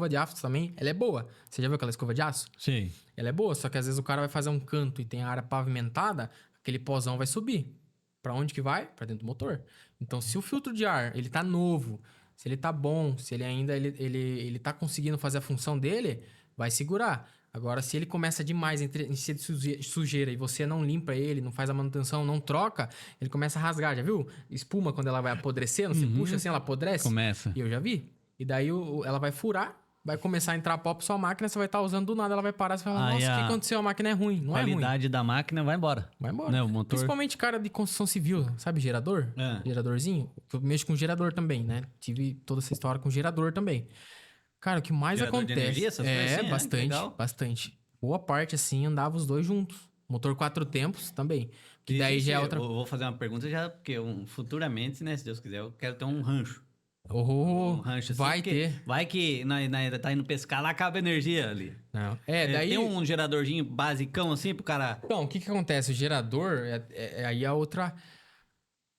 Speaker 2: de aço também, ela é boa. Você já viu aquela escova de aço?
Speaker 1: Sim.
Speaker 2: Ela é boa, só que às vezes o cara vai fazer um canto e tem a área pavimentada, aquele pozão vai subir. Pra onde que vai? Pra dentro do motor. Então, se o filtro de ar, ele tá novo, se ele tá bom, se ele ainda ele tá conseguindo fazer a função dele, vai segurar. Agora, se ele começa demais a encher de sujeira e você não limpa ele, não faz a manutenção, não troca, ele começa a rasgar, já viu? Espuma quando ela vai apodrecendo, você puxa assim, ela apodrece.
Speaker 1: Começa.
Speaker 2: E eu já vi. E daí ela vai furar, vai começar a entrar pó pra sua máquina, você vai estar usando do nada, ela vai parar, você vai falar,
Speaker 1: Aí
Speaker 2: nossa, o que
Speaker 1: a
Speaker 2: aconteceu? A máquina é ruim. Não é ruim.
Speaker 1: qualidade da máquina vai embora.
Speaker 2: Vai embora.
Speaker 1: Né? O motor...
Speaker 2: Principalmente cara de construção civil, sabe gerador? Geradorzinho. Eu mexo com gerador também, né? Tive toda essa história com gerador também. Cara, o que mais
Speaker 1: Gerador de
Speaker 2: acontece...
Speaker 1: energia, essas coisas assim,
Speaker 2: bastante,
Speaker 1: legal.
Speaker 2: bastante. Boa parte, assim, andava os dois juntos. Motor 4 tempos também. Que daí já é outra...
Speaker 1: Eu vou fazer uma pergunta já, porque futuramente, né, se Deus quiser, eu quero ter um rancho.
Speaker 2: Um
Speaker 1: rancho assim,
Speaker 2: vai
Speaker 1: porque
Speaker 2: ter.
Speaker 1: Vai que tá indo pescar, lá acaba a energia ali.
Speaker 2: Não. Daí...
Speaker 1: Tem um geradorzinho basicão assim pro cara...
Speaker 2: Então, o que acontece? O gerador, aí a outra...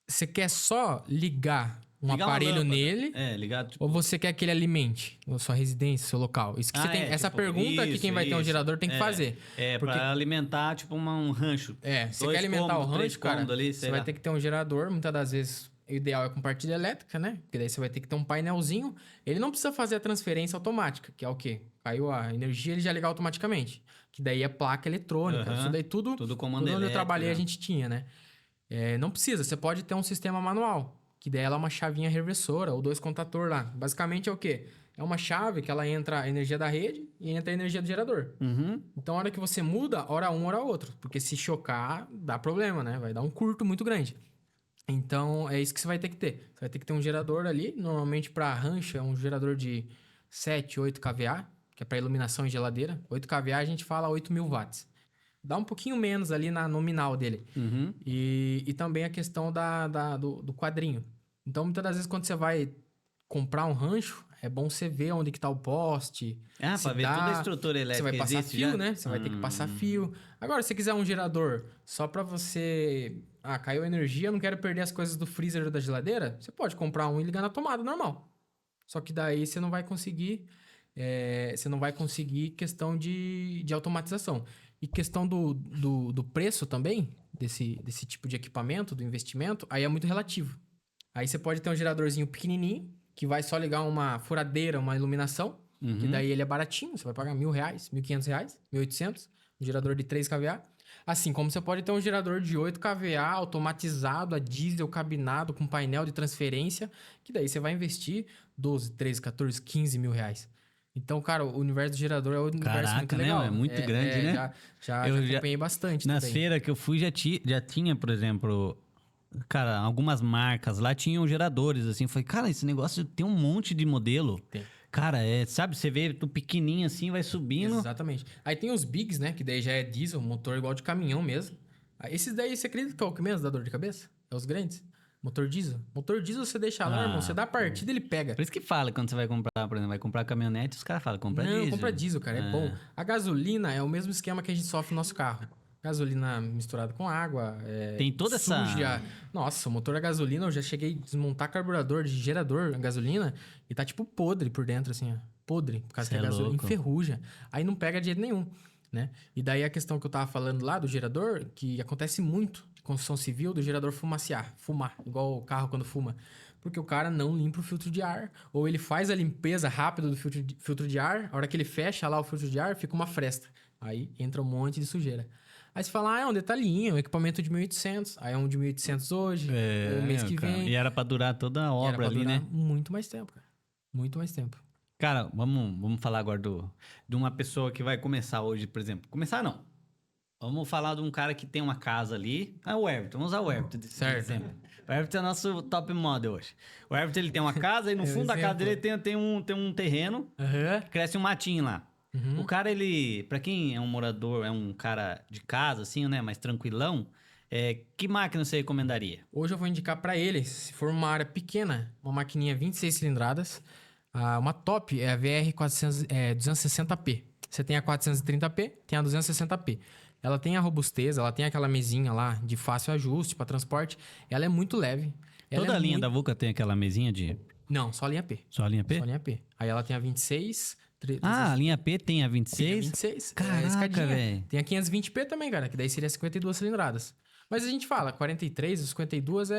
Speaker 2: Você quer só ligar um
Speaker 1: Ligar uma
Speaker 2: aparelho
Speaker 1: lâmpada.
Speaker 2: nele...
Speaker 1: Ligado, tipo...
Speaker 2: Ou você quer que ele alimente a sua residência, seu local? Isso que você tem. Essa
Speaker 1: tipo,
Speaker 2: pergunta que quem vai ter um
Speaker 1: isso.
Speaker 2: gerador tem que fazer.
Speaker 1: Porque... pra alimentar, tipo, um rancho.
Speaker 2: Você quer alimentar o rancho, cara,
Speaker 1: ali,
Speaker 2: você vai ter que ter um gerador. Muitas das vezes, o ideal é com partilha elétrica, né? Porque daí você vai ter que ter um painelzinho. Ele não precisa fazer a transferência automática, que é o quê? Caiu a energia, ele já liga automaticamente. Que daí é placa eletrônica. Isso daí tudo
Speaker 1: comando
Speaker 2: onde eu
Speaker 1: elétrico,
Speaker 2: trabalhei, a gente tinha, né? Não precisa, você pode ter um sistema manual. Que daí ela é uma chavinha reversora, ou 2 contator lá. Basicamente é o quê? É uma chave que ela entra a energia da rede e entra a energia do gerador. Então, a hora que você muda, hora um, hora outro. Porque se chocar, dá problema, né? Vai dar um curto muito grande. Então, é isso que você vai ter que ter. Você vai ter que ter um gerador ali. Normalmente, para rancho, é um gerador de 7, 8 kVA, que é para iluminação e geladeira. 8 kVA, a gente fala 8.000 watts. Dá um pouquinho menos ali na nominal dele. E também a questão do quadrinho. Então, muitas das vezes, quando você vai comprar um rancho, é bom você ver onde que tá o poste.
Speaker 1: Pra ver toda a estrutura elétrica.
Speaker 2: Você vai passar
Speaker 1: existe
Speaker 2: fio,
Speaker 1: já?
Speaker 2: né? Você vai ter que passar fio. Agora, se você quiser um gerador só pra você... caiu a energia, eu não quero perder as coisas do freezer ou da geladeira. Você pode comprar um e ligar na tomada, normal. Só que daí você não vai conseguir... você não vai conseguir questão de automatização. E questão do preço também, desse tipo de equipamento, do investimento, aí é muito relativo. Aí você pode ter um geradorzinho pequenininho, que vai só ligar uma furadeira, uma iluminação, que daí ele é baratinho, você vai pagar R$1.000, R$1.500, R$1.800, um gerador de 3 kVA. Assim como você pode ter um gerador de 8 kVA, automatizado, a diesel, cabinado, com painel de transferência, que daí você vai investir 12, 13, 14, R$15.000. Então, cara, o universo do gerador é um universo muito
Speaker 1: Caraca, né?
Speaker 2: legal.
Speaker 1: É muito grande, né?
Speaker 2: Já
Speaker 1: Eu já-
Speaker 2: acompanhei bastante
Speaker 1: Nas
Speaker 2: também.
Speaker 1: feiras que eu fui já tinha, por exemplo, cara, algumas marcas lá tinham geradores, assim. Eu falei, cara, esse negócio tem um monte de modelo.
Speaker 2: Tem.
Speaker 1: Cara, sabe, você vê tu pequenininho assim, vai subindo.
Speaker 2: Exatamente. Aí tem os bigs, né? Que daí já é diesel, motor igual de caminhão mesmo. Aí esses daí, você acredita que é o que menos dá dor de cabeça? É os grandes. Motor diesel. Motor diesel você deixa lá,
Speaker 1: Ah,
Speaker 2: irmão. Você dá a partida, ele pega.
Speaker 1: Por isso que fala quando você vai comprar, por exemplo, vai comprar caminhonete, os caras falam, compra
Speaker 2: Não,
Speaker 1: diesel.
Speaker 2: compra diesel, cara. É bom. A gasolina é o mesmo esquema que a gente sofre no nosso carro. Gasolina misturada com água.
Speaker 1: Tem toda
Speaker 2: suja.
Speaker 1: essa...
Speaker 2: Nossa, o motor a gasolina, eu já cheguei a desmontar carburador de gerador a gasolina e tá tipo podre por dentro, assim, ó. Podre. Por causa
Speaker 1: Cê
Speaker 2: que a
Speaker 1: é
Speaker 2: gasolina
Speaker 1: louco.
Speaker 2: enferruja. Aí não pega de jeito nenhum, né? E daí a questão que eu tava falando lá do gerador, que acontece muito de construção civil, do gerador fumaciar. Fumar, igual o carro quando fuma. Porque o cara não limpa o filtro de ar. Ou ele faz a limpeza rápida do filtro de ar, a hora que ele fecha lá o filtro de ar, fica uma fresta. Aí entra um monte de sujeira. Aí você fala, é um detalhinho, um equipamento de 1.800. Aí é um de 1.800 hoje, ou mês que
Speaker 1: cara.
Speaker 2: vem.
Speaker 1: E era pra durar toda a
Speaker 2: E era
Speaker 1: obra
Speaker 2: pra
Speaker 1: ali,
Speaker 2: durar
Speaker 1: né?
Speaker 2: muito mais tempo, cara. Muito mais tempo.
Speaker 1: Cara, vamos falar agora de uma pessoa que vai começar hoje, por exemplo. Começar não. Vamos falar de um cara que tem uma casa ali. Ah, o Everton. Vamos usar o Everton de
Speaker 2: Certo.
Speaker 1: exemplo. O Everton é nosso top model hoje. O Everton, ele tem uma casa e no
Speaker 2: É um
Speaker 1: fundo da casa
Speaker 2: exemplo.
Speaker 1: dele tem um terreno.
Speaker 2: Aham.
Speaker 1: Cresce um matinho lá.
Speaker 2: Uhum.
Speaker 1: O cara, ele... Pra quem é um morador, é um cara de casa, assim, né? Mais tranquilão. Que máquina você recomendaria?
Speaker 2: Hoje eu vou indicar pra ele, se for uma área pequena, uma maquininha 26 cilindradas. Uma top é a VR 260p. Você tem a 430p, tem a 260p. Ela tem a robustez, ela tem aquela mesinha lá de fácil ajuste para transporte. Ela é muito leve. Ela
Speaker 1: Toda
Speaker 2: é
Speaker 1: a linha
Speaker 2: muito...
Speaker 1: da Vulca tem aquela mesinha de...
Speaker 2: Não, só a linha P.
Speaker 1: Só a linha P?
Speaker 2: Só a linha P. Aí ela tem a 26...
Speaker 1: Ah, a linha P tem a
Speaker 2: Tem a
Speaker 1: 26?
Speaker 2: 26.
Speaker 1: Caraca,
Speaker 2: escadinha.
Speaker 1: velho.
Speaker 2: Tem a 520p também, cara, que daí seria 52 cilindradas. Mas a gente fala, 43 e 52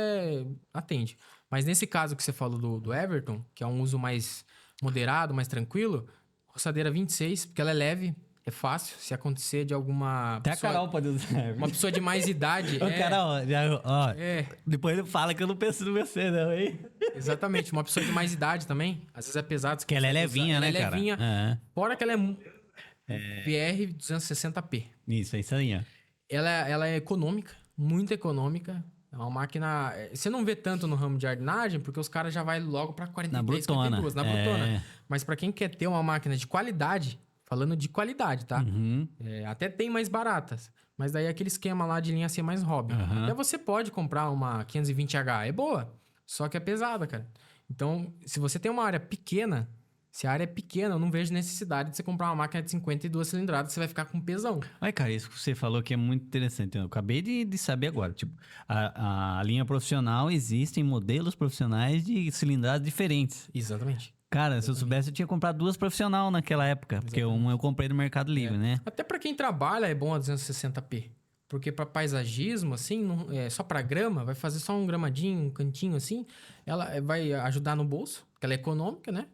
Speaker 2: atende. Mas nesse caso que você falou do Everton, que é um uso mais moderado, mais tranquilo, roçadeira 26, porque ela é leve, é fácil. Se acontecer de alguma
Speaker 1: Até a
Speaker 2: pessoa,
Speaker 1: Carol pode usar.
Speaker 2: uma pessoa de mais idade...
Speaker 1: Ô, Carol, ó,
Speaker 2: É,
Speaker 1: depois ele fala que eu não penso no você, não, hein?
Speaker 2: exatamente. Uma pessoa de mais idade também. Às vezes é pesado.
Speaker 1: Que ela é levinha, né,
Speaker 2: ela é
Speaker 1: cara?
Speaker 2: levinha.
Speaker 1: É.
Speaker 2: Fora que ela é VR 260p.
Speaker 1: Isso, é isso aí, ó.
Speaker 2: Ela é econômica, muito econômica. É uma máquina... Você não vê tanto no ramo de jardinagem, porque os caras já vai logo pra 43,
Speaker 1: Na brutona.
Speaker 2: 52, na
Speaker 1: É.
Speaker 2: brutona. Mas pra quem quer ter uma máquina de qualidade, falando de qualidade, tá?
Speaker 1: Uhum.
Speaker 2: Até tem mais baratas. Mas daí é aquele esquema lá de linha ser mais hobby.
Speaker 1: Aham.
Speaker 2: Até você pode comprar uma 520H. É boa, só que é pesada, cara. Então, se você tem uma área pequena... Se a área é pequena, eu não vejo necessidade de você comprar uma máquina de 52 cilindradas, você vai ficar com pesão.
Speaker 1: Mas, cara, isso que você falou que é muito interessante. Eu acabei de saber agora. Tipo, a linha profissional, existem modelos profissionais de cilindradas diferentes.
Speaker 2: Exatamente.
Speaker 1: Cara, se eu soubesse, eu tinha comprado duas profissional naquela época. Porque uma eu comprei no Mercado Livre, né?
Speaker 2: Até pra quem trabalha é bom a 260p. Porque pra paisagismo, assim, só pra grama, vai fazer só um gramadinho, um cantinho assim. Ela vai ajudar no bolso, porque ela é econômica, né?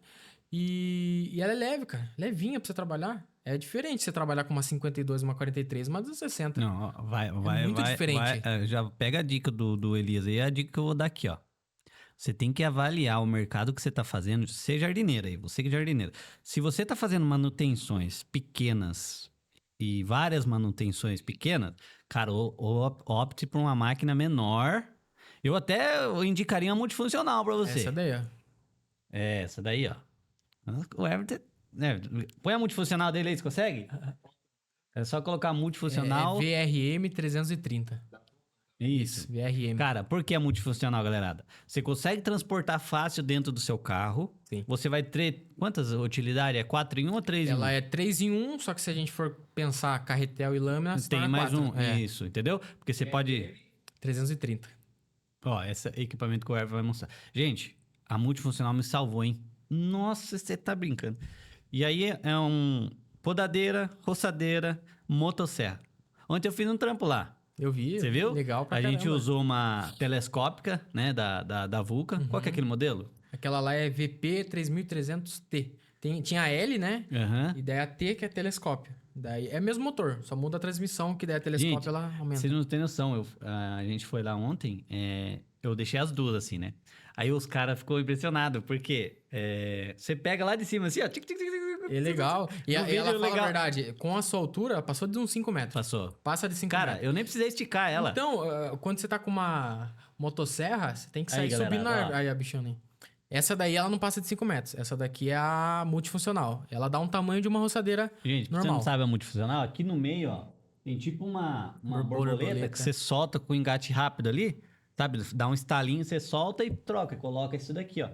Speaker 2: E ela é leve, cara. Levinha pra você trabalhar. É diferente você trabalhar com uma 52, uma 43, uma 260.
Speaker 1: Não, ó, vai,
Speaker 2: muito diferente.
Speaker 1: já pega a dica do Elias aí, a dica que eu vou dar aqui, ó. Você tem que avaliar o mercado que você tá fazendo, ser jardineiro aí, você que é jardineiro. Se você tá fazendo manutenções pequenas e várias manutenções pequenas, cara, opte por uma máquina menor. Eu até indicaria uma multifuncional pra você.
Speaker 2: Essa daí, ó.
Speaker 1: Essa daí, ó. O Everton... põe a multifuncional dele aí, você consegue? É só colocar multifuncional.
Speaker 2: VRM 330.
Speaker 1: Isso.
Speaker 2: VRM.
Speaker 1: Cara, por que a multifuncional, galerada? Você consegue transportar fácil dentro do seu carro.
Speaker 2: Sim.
Speaker 1: Você vai ter... Quantas utilidades? É 4 em 1 ou 3 em 1?
Speaker 2: Ela é 3 em 1, só que se a gente for pensar carretel e lâmina, se
Speaker 1: Tem
Speaker 2: torna
Speaker 1: mais
Speaker 2: 4.
Speaker 1: um. Isso, entendeu? Porque você pode...
Speaker 2: 330.
Speaker 1: Ó, esse equipamento que o Everton vai mostrar. Gente, a multifuncional me salvou, hein? Nossa, você tá brincando. E aí é um podadeira, roçadeira, motosserra. Ontem eu fiz um trampo lá.
Speaker 2: Eu vi.
Speaker 1: Você viu?
Speaker 2: Legal pra
Speaker 1: A gente
Speaker 2: caramba.
Speaker 1: usou uma telescópica, né, da Vulca. Qual que é aquele modelo?
Speaker 2: Aquela lá é VP 3300T. Tinha a L, né?
Speaker 1: Aham.
Speaker 2: E daí a T, que é telescópio. Daí é mesmo motor, só muda a transmissão, que daí a telescópio
Speaker 1: Gente,
Speaker 2: ela aumenta.
Speaker 1: Vocês não têm noção. A gente foi lá ontem. eu deixei as duas assim, né? Aí os caras ficou impressionado, porque você pega lá de cima assim, ó. Tic, tic, tic, tic,
Speaker 2: É legal. E,
Speaker 1: No
Speaker 2: e
Speaker 1: vídeo
Speaker 2: ela
Speaker 1: é
Speaker 2: fala
Speaker 1: legal.
Speaker 2: a verdade, com a sua altura, ela passou de uns 5 metros.
Speaker 1: Passou.
Speaker 2: Passa de 5
Speaker 1: Cara,
Speaker 2: metros.
Speaker 1: eu nem precisei esticar ela.
Speaker 2: Então, quando você tá com uma motosserra, você tem que
Speaker 1: Aí,
Speaker 2: sair
Speaker 1: galera,
Speaker 2: subindo
Speaker 1: ó.
Speaker 2: aí a bichona aí. Essa daí, ela não passa de 5 metros. Essa daqui é a multifuncional. Ela dá um tamanho de uma roçadeira
Speaker 1: Gente, pra você
Speaker 2: normal.
Speaker 1: não sabe a multifuncional, aqui no meio, ó, tem tipo uma borboleta
Speaker 2: Borboleta.
Speaker 1: que você solta com o engate rápido ali, sabe? Dá um estalinho, você solta e troca, coloca isso daqui, ó.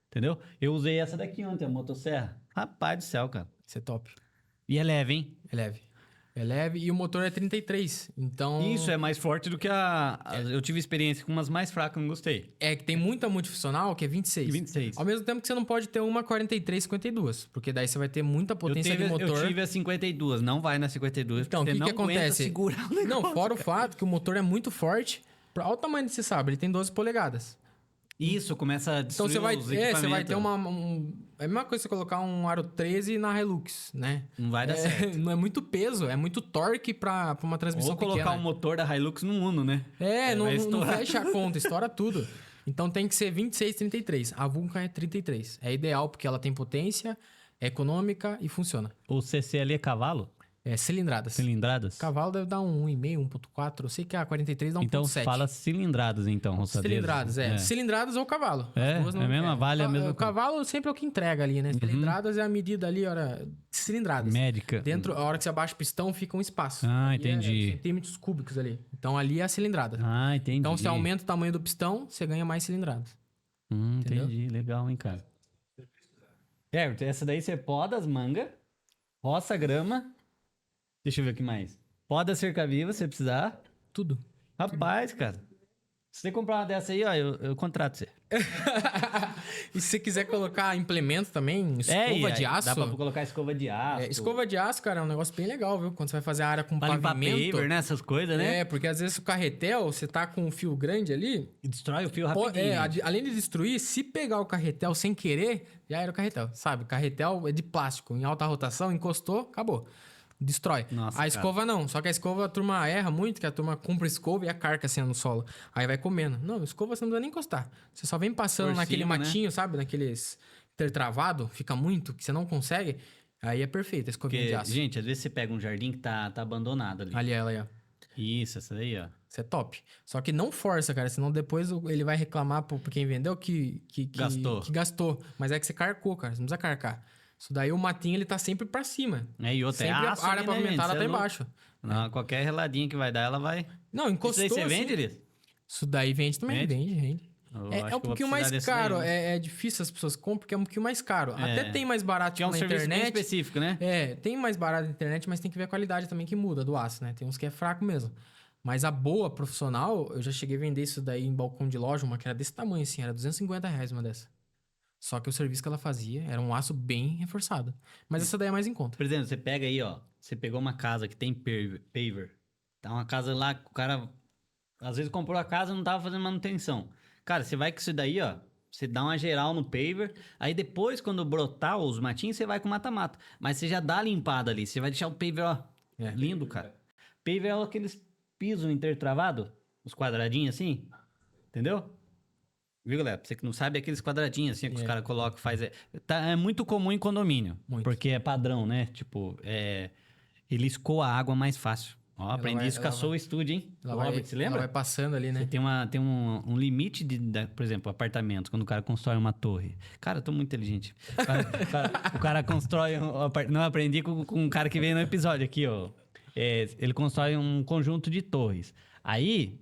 Speaker 1: Entendeu? Eu usei essa daqui ontem, a motosserra. Rapaz do céu, cara.
Speaker 2: Isso é top.
Speaker 1: E é leve, hein?
Speaker 2: É leve. É leve e o motor é 33. Então.
Speaker 1: Isso é mais forte do que eu tive experiência com umas mais fracas, não gostei.
Speaker 2: É que tem muita multifuncional que é 26.
Speaker 1: 26.
Speaker 2: Ao mesmo tempo que você não pode ter uma 43, 52. Porque daí você vai ter muita potência de motor.
Speaker 1: Eu tive a 52, não vai na 52.
Speaker 2: Então, o
Speaker 1: porque
Speaker 2: que
Speaker 1: não
Speaker 2: acontece?
Speaker 1: aguenta segurar o negócio.
Speaker 2: Não, fora o fato que o motor é muito forte. Olha o tamanho desse sabre, ele tem 12 polegadas.
Speaker 1: Isso, começa a
Speaker 2: Então
Speaker 1: destruir
Speaker 2: você vai,
Speaker 1: os
Speaker 2: você vai ter
Speaker 1: equipamentos.
Speaker 2: é a mesma coisa que você colocar um aro 13 na Hilux, né?
Speaker 1: Não vai dar certo.
Speaker 2: Não é muito peso, é muito torque pra uma transmissão
Speaker 1: Ou colocar
Speaker 2: pequena.
Speaker 1: o motor da Hilux no Uno, né?
Speaker 2: Não,
Speaker 1: vai
Speaker 2: não
Speaker 1: estourar.
Speaker 2: fecha a conta, estoura tudo. Então tem que ser 26, 33. A Vulcan é 33. É ideal porque ela tem potência, é econômica e funciona.
Speaker 1: O CC ali é cavalo?
Speaker 2: É cilindradas.
Speaker 1: Cilindradas?
Speaker 2: Cavalo deve dar um 1,5, 1,4. Eu sei que a 43 dá 1,7.
Speaker 1: Então fala cilindradas, então, roçadeiras.
Speaker 2: Cilindradas, Cilindradas ou cavalo. As
Speaker 1: É,
Speaker 2: duas não-
Speaker 1: é a mesma, vale a mesma
Speaker 2: O cavalo sempre é o que entrega ali, né? Cilindradas é a medida ali, hora cilindradas.
Speaker 1: Médica.
Speaker 2: Dentro, a hora que você abaixa o pistão, fica um espaço.
Speaker 1: Ah,
Speaker 2: Ali
Speaker 1: entendi.
Speaker 2: É centímetros cúbicos ali. Então ali é a cilindrada.
Speaker 1: Ah, entendi.
Speaker 2: Então você aumenta o tamanho do pistão, você ganha mais cilindradas. entendeu?
Speaker 1: Entendi. Legal, hein, cara. Certo, essa daí você poda as mangas, roça a grama. Deixa eu ver o que mais. Poda a cerca-viva, se precisar.
Speaker 2: Tudo.
Speaker 1: Rapaz, cara. Se você comprar uma dessa aí, ó, eu contrato você.
Speaker 2: E se você quiser colocar implemento também, escova de aço.
Speaker 1: Dá pra colocar escova de aço.
Speaker 2: Escova de aço, cara, é um negócio bem legal, viu? Quando você vai fazer a área com
Speaker 1: Pra limpar
Speaker 2: pavimento.
Speaker 1: paver, né? Essas coisas, né?
Speaker 2: É, porque às vezes o carretel, você tá com um fio grande ali.
Speaker 1: E destrói o fio
Speaker 2: Pô,
Speaker 1: rapidinho.
Speaker 2: além de destruir, se pegar o carretel sem querer, já era o carretel, sabe? Carretel é de plástico, em alta rotação, encostou, acabou. Destrói.
Speaker 1: Nossa,
Speaker 2: A escova não, só que a escova a turma erra muito, que a turma compra escova e a carca assim no solo. Aí vai comendo. Não, escova você não precisa nem encostar. Você só vem passando
Speaker 1: Por
Speaker 2: naquele
Speaker 1: cima, né?
Speaker 2: matinho, sabe? Naqueles travado, fica muito, que você não consegue. Aí é perfeito a escovinha de
Speaker 1: Porque,
Speaker 2: aço.
Speaker 1: gente, às vezes você pega um jardim que tá abandonado ali.
Speaker 2: Ali ela aí, ó.
Speaker 1: Isso, essa daí, ó.
Speaker 2: Isso é top. Só que não força, cara, senão depois ele vai reclamar por quem vendeu que
Speaker 1: Gastou.
Speaker 2: que gastou. Mas é que você carcou, cara, você não precisa carcar. Isso daí o matinho ele tá sempre pra cima.
Speaker 1: E outra,
Speaker 2: Sempre
Speaker 1: é aço
Speaker 2: a área
Speaker 1: ali, né,
Speaker 2: pavimentada
Speaker 1: gente?
Speaker 2: tá
Speaker 1: Cê é louco.
Speaker 2: embaixo.
Speaker 1: Não, qualquer reladinha que vai dar, ela vai...
Speaker 2: Não, encostou.
Speaker 1: Isso aí você
Speaker 2: assim.
Speaker 1: vende, Liz?
Speaker 2: Isso daí vende também, vende.
Speaker 1: Eu
Speaker 2: É
Speaker 1: acho
Speaker 2: um
Speaker 1: que eu vou
Speaker 2: pouquinho
Speaker 1: precisar
Speaker 2: mais
Speaker 1: desse
Speaker 2: caro.
Speaker 1: daí.
Speaker 2: É difícil as pessoas compram porque é um pouquinho mais caro. Até tem mais barato
Speaker 1: Que é um
Speaker 2: na
Speaker 1: serviço bem
Speaker 2: internet.
Speaker 1: específico, né?
Speaker 2: Tem mais barato na internet, mas tem que ver a qualidade também que muda do aço, né? Tem uns que é fraco mesmo. Mas a boa, profissional, eu já cheguei a vender isso daí em balcão de loja, uma que era desse tamanho assim, era R$250 uma dessa. Só que o serviço que ela fazia era um aço bem reforçado. Mas essa daí é mais em conta.
Speaker 1: Por exemplo, você pega aí, ó. Você pegou uma casa que tem paver. Tá uma casa lá que o cara... Às vezes comprou a casa e não tava fazendo manutenção. Cara, você vai com isso daí, ó. Você dá uma geral no paver. Aí depois, quando brotar os matinhos, você vai com mata-mata. Mas você já dá a limpada ali. Você vai deixar o paver, ó. Lindo, cara. Paver é aqueles pisos intertravados. Os quadradinhos assim. Entendeu? Viu, galera? Pra você que não sabe, é aqueles quadradinhos assim que os caras colocam, faz... É muito comum em condomínio.
Speaker 2: Muito.
Speaker 1: Porque é padrão, né? Tipo, ele escoa a água mais fácil. Ó, aprendi isso com a Soul Studio, hein? Robert, você lembra?
Speaker 2: Ela vai passando ali, né?
Speaker 1: Você tem um limite por exemplo, apartamentos, quando o cara constrói uma torre. Cara, eu tô muito inteligente. O cara constrói... Não, aprendi com um cara que veio no episódio aqui, ó. Ele constrói um conjunto de torres. Aí,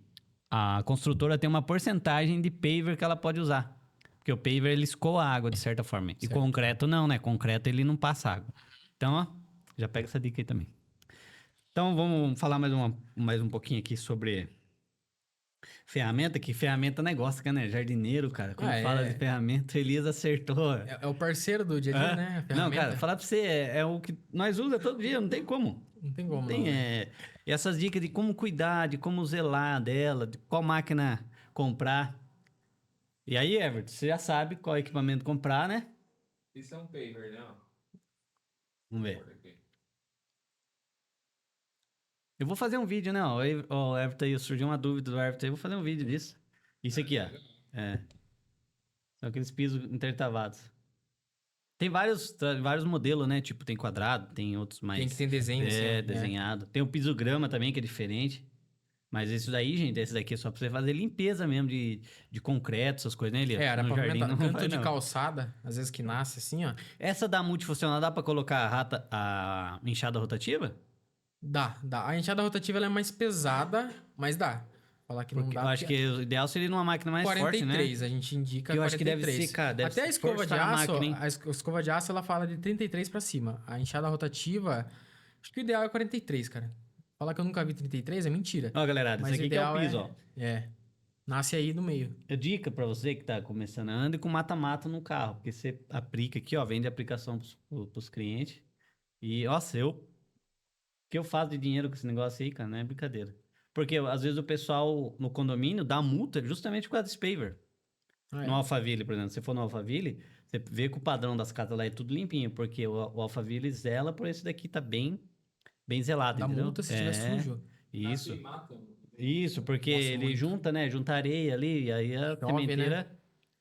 Speaker 1: a construtora tem uma porcentagem de paver que ela pode usar. Porque o paver, ele escoa a água, de certa forma. E concreto não, né? Concreto, ele não passa água. Então, ó, já pega essa dica aí também. Então, vamos falar mais um pouquinho aqui sobre ferramenta, que ferramenta é negócio, né? Jardineiro, cara. Quando fala de ferramenta, o Elias acertou.
Speaker 2: É o parceiro do dia a dia, né? A
Speaker 1: Não, cara,
Speaker 2: ferramenta.
Speaker 1: falar pra você, é o que nós usamos todo dia, não tem como.
Speaker 2: Não tem como,
Speaker 1: Tem,
Speaker 2: não. Né?
Speaker 1: E essas dicas de como cuidar, de como zelar dela, de qual máquina comprar. E aí, Everton, você já sabe qual equipamento comprar, né?
Speaker 3: Isso é um paver, né?
Speaker 1: Vamos ver. Eu vou fazer um vídeo, né? O Everton aí, surgiu uma dúvida do Everton aí, eu vou fazer um vídeo disso. Isso aqui, ó. É. São aqueles pisos intertavados. Tem vários modelos, né? Tipo, tem quadrado, tem outros mais...
Speaker 2: Tem que ter desenho, assim, ó.
Speaker 1: desenhado. Tem o pisograma também, que é diferente. Mas esse daí, gente, esse daqui é só pra você fazer limpeza mesmo de concreto, essas coisas, né, Elias?
Speaker 2: Era
Speaker 1: No
Speaker 2: pra
Speaker 1: jardim
Speaker 2: pavimentar.
Speaker 1: não
Speaker 2: Canto
Speaker 1: vai,
Speaker 2: de
Speaker 1: não.
Speaker 2: calçada, às vezes que nasce assim, ó.
Speaker 1: Essa da multifuncional dá pra colocar a enxada rotativa?
Speaker 2: Dá. A enxada rotativa ela é mais pesada, mas dá. Falar que não
Speaker 1: Porque
Speaker 2: dá.
Speaker 1: eu acho que o ideal seria numa máquina mais forte, né?
Speaker 2: 43, a gente indica
Speaker 1: Eu acho que
Speaker 2: 43.
Speaker 1: deve ser, cara, deve
Speaker 2: Até a
Speaker 1: ser
Speaker 2: escova de
Speaker 1: forçar a
Speaker 2: aço,
Speaker 1: máquina, hein?
Speaker 2: a escova de aço ela fala de 33 pra cima. A enxada rotativa, acho que o ideal é 43, cara. Falar que eu nunca vi 33 é mentira.
Speaker 1: Ó, galera,
Speaker 2: Mas
Speaker 1: esse aqui que é o piso, ó.
Speaker 2: É. Nasce aí no meio.
Speaker 1: É dica pra você que tá começando, ande com mata-mata no carro, porque você aplica aqui, ó, vende aplicação pros clientes. E, nossa, o que eu faço de dinheiro com esse negócio aí, cara, não é brincadeira. Porque às vezes o pessoal no condomínio dá multa justamente por causa desse paver.
Speaker 2: Ah, é.
Speaker 1: No Alphaville, por exemplo, se você for no Alphaville, você vê que o padrão das casas lá é tudo limpinho, porque o Alphaville zela por esse daqui tá bem zelado,
Speaker 2: Dá
Speaker 1: entendeu?
Speaker 2: multa se estiver sujo.
Speaker 1: Isso.
Speaker 3: E mata.
Speaker 1: Isso, porque
Speaker 2: Nossa,
Speaker 1: ele
Speaker 2: muito.
Speaker 1: junta, né? Junta areia ali, e aí a
Speaker 2: Chove,
Speaker 1: sementeira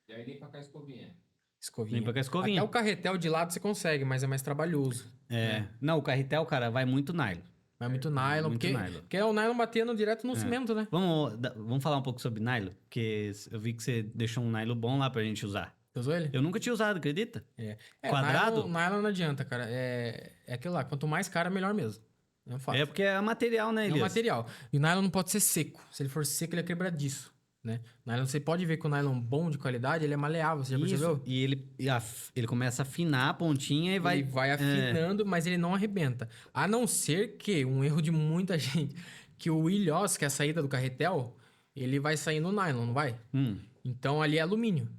Speaker 3: E aí limpa com a escovinha.
Speaker 2: Escovinha.
Speaker 1: limpa com a escovinha.
Speaker 2: Até o carretel de lado você consegue, mas é mais trabalhoso.
Speaker 1: É. Não, o carretel, cara, vai muito nylon.
Speaker 2: Vai muito nylon,
Speaker 1: Muito
Speaker 2: porque,
Speaker 1: nylon.
Speaker 2: porque é o nylon batendo direto no cimento, né?
Speaker 1: Vamos falar um pouco sobre nylon, porque eu vi que você deixou um nylon bom lá pra gente usar.
Speaker 2: Você usou ele?
Speaker 1: Eu nunca tinha usado, acredita?
Speaker 2: É.
Speaker 1: Quadrado?
Speaker 2: Nylon não adianta, cara. É aquilo lá. Quanto mais caro, melhor mesmo. É um fato.
Speaker 1: É porque é material, né,
Speaker 2: É um
Speaker 1: Elias?
Speaker 2: material. E o nylon não pode ser seco. Se ele for seco, ele é quebradiço, né? Nylon, você pode ver que o nylon bom de qualidade, ele é maleável, você já percebeu?
Speaker 1: Isso, e ele começa a afinar a pontinha e vai...
Speaker 2: Ele vai afinando, mas ele não arrebenta. A não ser que, um erro de muita gente, que o ilhós, que é a saída do carretel, ele vai sair no nylon, não vai? Então ali é alumínio.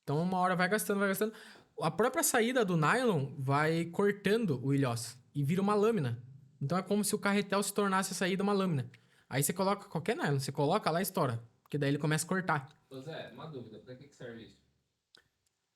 Speaker 2: Então uma hora vai gastando, vai gastando. A própria saída do nylon vai cortando o ilhós e vira uma lâmina. Então é como se o carretel se tornasse a saída uma lâmina. Aí você coloca qualquer nylon, você coloca lá e estoura. Porque daí ele começa a cortar.
Speaker 3: Ô Zé, uma dúvida, pra que serve isso?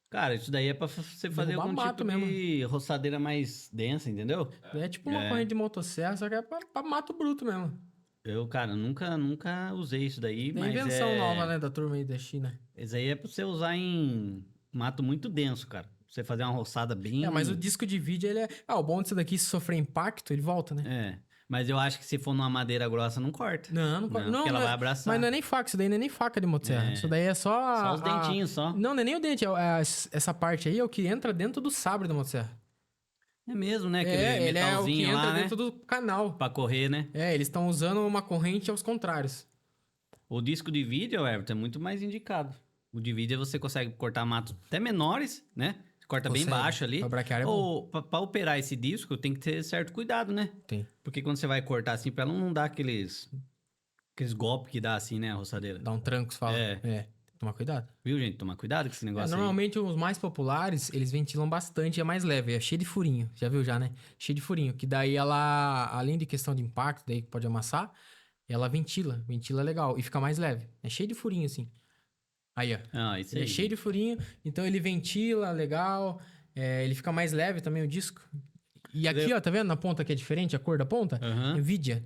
Speaker 1: Cara, isso daí é pra você fazer
Speaker 2: Derrubar
Speaker 1: algum
Speaker 2: mato
Speaker 1: tipo de roçadeira mais densa, entendeu?
Speaker 2: É tipo uma corrente de motosserra, só que é pra mato bruto mesmo.
Speaker 1: Eu, cara, nunca usei isso daí,
Speaker 2: É
Speaker 1: mas
Speaker 2: invenção nova, né, da turma aí da China.
Speaker 1: Isso aí é pra você usar em mato muito denso, cara. Pra você fazer uma roçada bem...
Speaker 2: É, mas o disco de vídeo, ele é... Ah, o bom disso daqui, se sofrer impacto, ele volta, né?
Speaker 1: É, mas eu acho que se for numa madeira grossa, não corta.
Speaker 2: Não corta.
Speaker 1: Porque ela vai abraçar.
Speaker 2: Mas não é nem faca, isso daí não é nem faca de motosserra. Isso daí é só...
Speaker 1: Só os dentinhos, só.
Speaker 2: Não é nem o dente. Essa parte aí é o que entra dentro do sabre da motosserra.
Speaker 1: É mesmo, né? Aquele
Speaker 2: Ele é o que
Speaker 1: metalzinho
Speaker 2: entra
Speaker 1: lá, né?
Speaker 2: dentro do canal.
Speaker 1: Pra correr, né?
Speaker 2: É, eles estão usando uma corrente aos contrários.
Speaker 1: O disco de vídeo, Everton, é muito mais indicado. O de vídeo você consegue cortar matos até menores, né? Corta bem
Speaker 2: Consegue.
Speaker 1: baixo ali.
Speaker 2: Pra braquiária é
Speaker 1: Ou pra operar esse disco, tem que ter certo cuidado, né?
Speaker 2: Tem.
Speaker 1: Porque quando você vai cortar assim, pra ela não dar aqueles golpes que dá assim, né, a roçadeira.
Speaker 2: Dá um tranco, você fala.
Speaker 1: É.
Speaker 2: Tem que tomar cuidado.
Speaker 1: Viu, gente? Tomar cuidado com esse negócio aí.
Speaker 2: Normalmente os mais populares, eles ventilam bastante e é mais leve. É cheio de furinho. Já viu já, né? Cheio de furinho. Que daí ela, além de questão de impacto, daí que pode amassar, ela ventila. Ventila legal. E fica mais leve. É cheio de furinho, assim. Aí, ó.
Speaker 1: Ah, isso
Speaker 2: Ele
Speaker 1: aí.
Speaker 2: é cheio de furinho, então ele ventila legal. Ele fica mais leve também, o disco. E aqui, ó, tá vendo? Na ponta que é diferente, a cor da ponta?
Speaker 1: Aham.
Speaker 2: É vidia.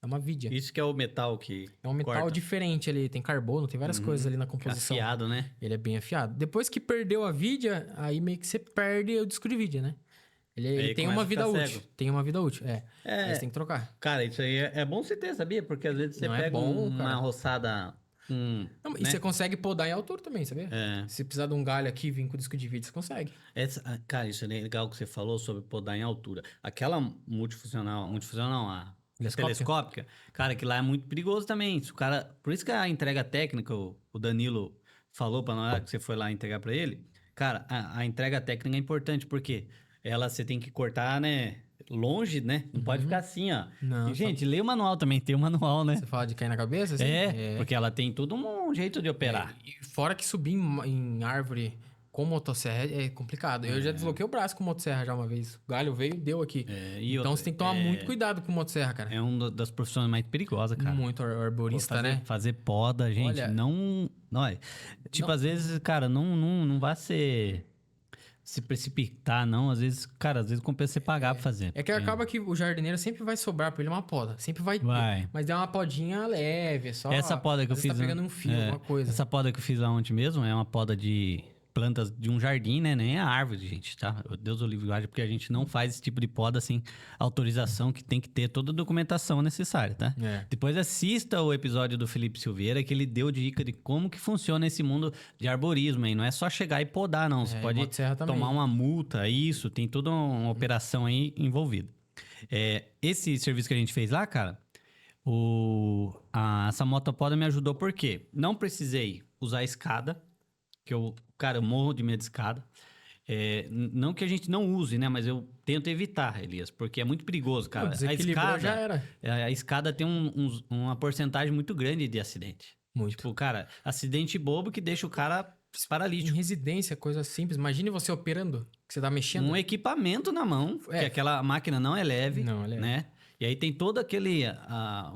Speaker 2: É uma vidia.
Speaker 1: Isso que é o metal que
Speaker 2: É um metal
Speaker 1: corta.
Speaker 2: diferente ali. Tem carbono, tem várias coisas ali na composição.
Speaker 1: Afiado, né?
Speaker 2: Ele é bem afiado. Depois que perdeu a vidia, aí meio que você perde o disco de vidia, né? Ele tem
Speaker 1: começa
Speaker 2: uma
Speaker 1: a ficar
Speaker 2: vida útil.
Speaker 1: cego.
Speaker 2: Tem uma vida útil, Aí
Speaker 1: É.
Speaker 2: você tem que trocar.
Speaker 1: Cara, isso aí é bom você ter, sabia? Porque às vezes você
Speaker 2: Não é
Speaker 1: pega
Speaker 2: bom,
Speaker 1: uma
Speaker 2: cara.
Speaker 1: roçada...
Speaker 2: Não, e
Speaker 1: né?
Speaker 2: você consegue podar em altura também, sabia?
Speaker 1: É.
Speaker 2: Se precisar de um galho aqui e vir com o disco de vídeo, você consegue.
Speaker 1: Cara, isso é legal que você falou sobre podar em altura. Aquela multifuncional não, a telescópica, cara, que lá é muito perigoso também. Se o cara, por isso que a entrega técnica, o Danilo falou pra nós que você foi lá entregar pra ele. Cara, a entrega técnica é importante, porque você tem que cortar, né, longe, né? Não pode ficar assim, ó.
Speaker 2: Não,
Speaker 1: E, gente, lê o manual também, tem o manual, né?
Speaker 2: Você fala de cair na cabeça? Assim?
Speaker 1: Porque ela tem todo um jeito de operar.
Speaker 2: E fora que subir em árvore com motosserra é complicado. Eu já desloquei o braço com motosserra já uma vez. O galho veio e deu aqui.
Speaker 1: E
Speaker 2: Então
Speaker 1: outra,
Speaker 2: você tem que tomar muito cuidado com motosserra, cara.
Speaker 1: É uma das profissões mais perigosas, cara.
Speaker 2: Muito arborista, né?
Speaker 1: Fazer poda, gente,
Speaker 2: Olha-
Speaker 1: não... Tipo,
Speaker 2: Não.
Speaker 1: às vezes, cara, não vai ser... se precipitar, não. Às vezes, cara, às vezes compensa você pagar pra fazer.
Speaker 2: É que acaba que o jardineiro sempre vai sobrar pra ele uma poda. Sempre vai ter.
Speaker 1: Vai.
Speaker 2: Mas é uma podinha leve, é só...
Speaker 1: Essa poda que eu
Speaker 2: às vezes
Speaker 1: fiz...
Speaker 2: tá pegando um fio, alguma coisa.
Speaker 1: Essa poda que eu fiz lá ontem mesmo é uma poda de plantas de um jardim, né? Nem a árvore, gente, tá? Deus o livre guarde, porque a gente não faz esse tipo de poda, assim, autorização que tem que ter toda a documentação necessária, tá?
Speaker 2: É.
Speaker 1: Depois assista o episódio do Felipe Silveira, que ele deu dica de como que funciona esse mundo de arborismo aí. Não é só chegar e podar, não. Você pode
Speaker 2: motosserra também.
Speaker 1: tomar uma multa, isso, tem toda uma operação aí envolvida. Esse serviço que a gente fez lá, cara, essa motopoda me ajudou porque não precisei usar a escada, que eu morro de medo de escada. Não que a gente não use, né? Mas eu tento evitar, Elias, porque é muito perigoso, cara.
Speaker 2: Desequilibrou, já era.
Speaker 1: A escada tem uma porcentagem muito grande de acidente.
Speaker 2: Muito.
Speaker 1: Tipo, cara, acidente bobo que deixa o cara paralítico.
Speaker 2: Em residência, coisa simples. Imagine você operando, que você tá mexendo.
Speaker 1: Um equipamento na mão, que aquela máquina não é leve,
Speaker 2: Não, é leve.
Speaker 1: né? E aí tem todo aquele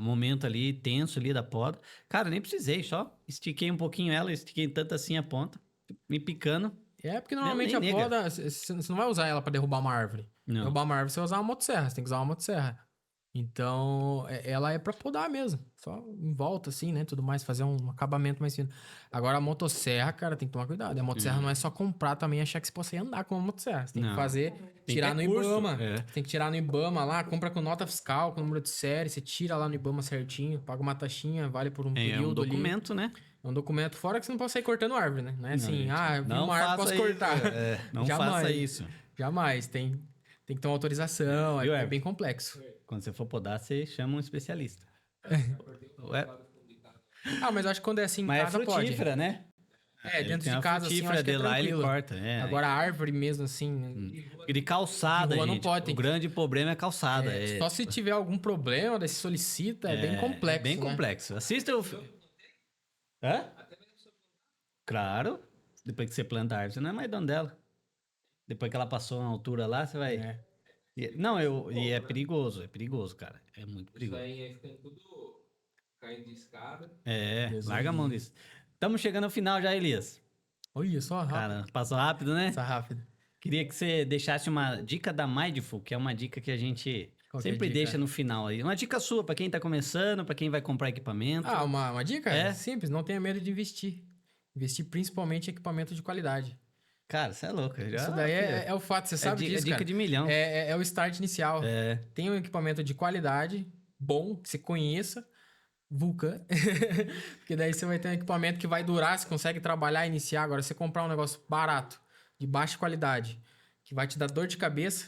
Speaker 1: momento ali, tenso ali da poda. Cara, nem precisei, só estiquei um pouquinho ela, estiquei tanto assim a ponta, me picando.
Speaker 2: Porque normalmente
Speaker 1: nem
Speaker 2: a poda, você não vai usar ela pra derrubar uma árvore.
Speaker 1: Não.
Speaker 2: Derrubar uma árvore, você vai usar uma motosserra. Você tem que usar uma motosserra. Então, ela é pra podar mesmo. Só em volta, assim, né? Tudo mais, fazer um acabamento mais fino. Agora, a motosserra, cara, tem que tomar cuidado. A motosserra não é só comprar também e achar que você possa andar com a motosserra. Você tem que fazer, tirar no IBAMA. Tem que tirar no IBAMA lá, compra com nota fiscal, com número de série, você tira lá no IBAMA certinho, paga uma taxinha, vale por um período
Speaker 1: É um documento,
Speaker 2: ali.
Speaker 1: né?
Speaker 2: É um documento, fora que você não pode sair cortando árvore, né? Não é assim,
Speaker 1: gente,
Speaker 2: vi uma árvore, posso cortar.
Speaker 1: Não faça isso.
Speaker 2: Jamais, tem que ter uma autorização,
Speaker 1: Viu,
Speaker 2: é
Speaker 1: Everton?
Speaker 2: bem complexo.
Speaker 1: Quando você for podar, você chama um especialista.
Speaker 2: Mas eu acho que quando é assim em
Speaker 1: Mas
Speaker 2: casa
Speaker 1: é frutífera,
Speaker 2: pode.
Speaker 1: né?
Speaker 2: Dentro
Speaker 1: tem
Speaker 2: de
Speaker 1: a
Speaker 2: casa, assim, eu
Speaker 1: frutífera
Speaker 2: acho que é
Speaker 1: dele lá, ele
Speaker 2: tranquilo.
Speaker 1: corta.
Speaker 2: Agora a árvore mesmo, assim...
Speaker 1: E de calçada,
Speaker 2: De rua não
Speaker 1: gente.
Speaker 2: pode, tem
Speaker 1: O
Speaker 2: que-
Speaker 1: grande problema é calçada.
Speaker 2: Só se tiver algum problema, daí se solicita, é bem complexo,
Speaker 1: Bem
Speaker 2: né?
Speaker 1: complexo. Assista o... Hã? Claro. Depois que você planta a árvore, você não é mais dono dela. Depois que ela passou uma altura lá, você vai...
Speaker 2: É.
Speaker 1: E é perigoso, cara. É muito
Speaker 3: Isso
Speaker 1: perigoso.
Speaker 3: aí é ficando tudo caindo de escada.
Speaker 2: Deus
Speaker 1: Larga a mão disso. Estamos chegando ao final já, Elias.
Speaker 2: Olha só, rápido.
Speaker 1: Cara, passou rápido, né?
Speaker 2: Passa rápido.
Speaker 1: Queria que você deixasse uma dica da Mindful, que é uma dica que a gente
Speaker 2: Qual que é a
Speaker 1: sempre
Speaker 2: dica?
Speaker 1: deixa no final aí. Uma dica sua pra quem tá começando, pra quem vai comprar equipamento.
Speaker 2: Uma dica?
Speaker 1: É.
Speaker 2: Simples, não tenha medo de investir. Investir principalmente em equipamento de qualidade.
Speaker 1: Cara, você é louco.
Speaker 2: Isso daí é o fato, você sabe disso,
Speaker 1: dica
Speaker 2: cara.
Speaker 1: de milhão.
Speaker 2: É o start inicial. Tem um equipamento de qualidade, bom, que você conheça, Vulcan. Porque daí você vai ter um equipamento que vai durar, você consegue trabalhar e iniciar. Agora, você comprar um negócio barato, de baixa qualidade, que vai te dar dor de cabeça,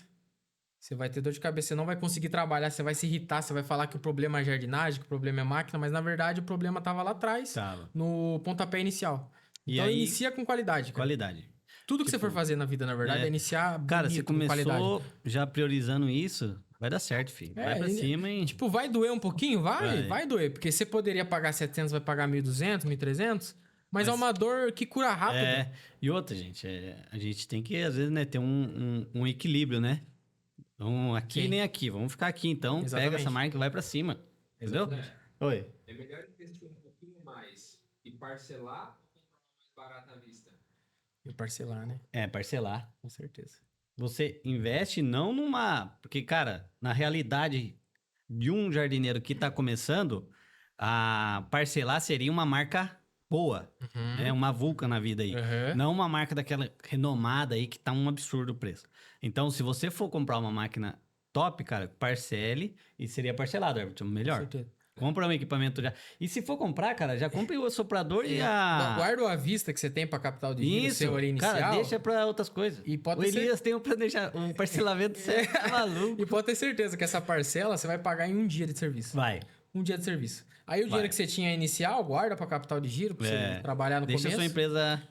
Speaker 2: você vai ter dor de cabeça, você não vai conseguir trabalhar, você vai se irritar, você vai falar que o problema é jardinagem, que o problema é máquina, mas na verdade o problema estava lá atrás,
Speaker 1: Tava.
Speaker 2: no pontapé inicial.
Speaker 1: E
Speaker 2: Então
Speaker 1: aí-
Speaker 2: inicia com qualidade, cara.
Speaker 1: Qualidade.
Speaker 2: Tudo que você for fazer na vida, na verdade, é iniciar
Speaker 1: Cara, você
Speaker 2: bonito, com qualidade.
Speaker 1: começou já priorizando isso, vai dar certo, filho. Vai pra cima e...
Speaker 2: Tipo, vai doer um pouquinho? Vai doer. Porque você poderia pagar 700, vai pagar 1.200, 1.300. Mas é uma dor que cura rápido.
Speaker 1: E outra, gente, a gente tem que, às vezes, né, ter um equilíbrio, né? Então, aqui
Speaker 2: Sim.
Speaker 1: nem aqui. Vamos ficar aqui, então.
Speaker 2: Exatamente.
Speaker 1: Pega essa marca e vai pra cima. Entendeu? Oi.
Speaker 3: É melhor investir um pouquinho mais e parcelar ou comprar mais barato à vista?
Speaker 2: E parcelar, né?
Speaker 1: Parcelar.
Speaker 2: Com certeza.
Speaker 1: Você investe não numa... Porque, cara, na realidade de um jardineiro que tá começando, a parcelar seria uma marca boa, né? Uma Vulcan na vida aí.
Speaker 2: Uhum.
Speaker 1: Não uma marca daquela renomada aí que tá um absurdo o preço. Então, se você for comprar uma máquina top, cara, parcele e seria parcelado, Everton, melhor.
Speaker 2: Com certeza.
Speaker 1: Compra um equipamento já. E se for comprar, cara, já compre o soprador e a...
Speaker 2: Guarda o à vista que você tem pra capital de giro,
Speaker 1: Isso,
Speaker 2: seu ali inicial.
Speaker 1: cara, deixa pra outras coisas.
Speaker 2: E pode
Speaker 1: o
Speaker 2: ter
Speaker 1: Elias tem um parcelamento certo, tá maluco.
Speaker 2: E pode ter certeza que essa parcela você vai pagar em um dia de serviço.
Speaker 1: Vai.
Speaker 2: Um dia de serviço. Aí o dinheiro que você tinha inicial, guarda pra capital de giro, pra você trabalhar no
Speaker 1: Deixa
Speaker 2: começo.
Speaker 1: a sua empresa...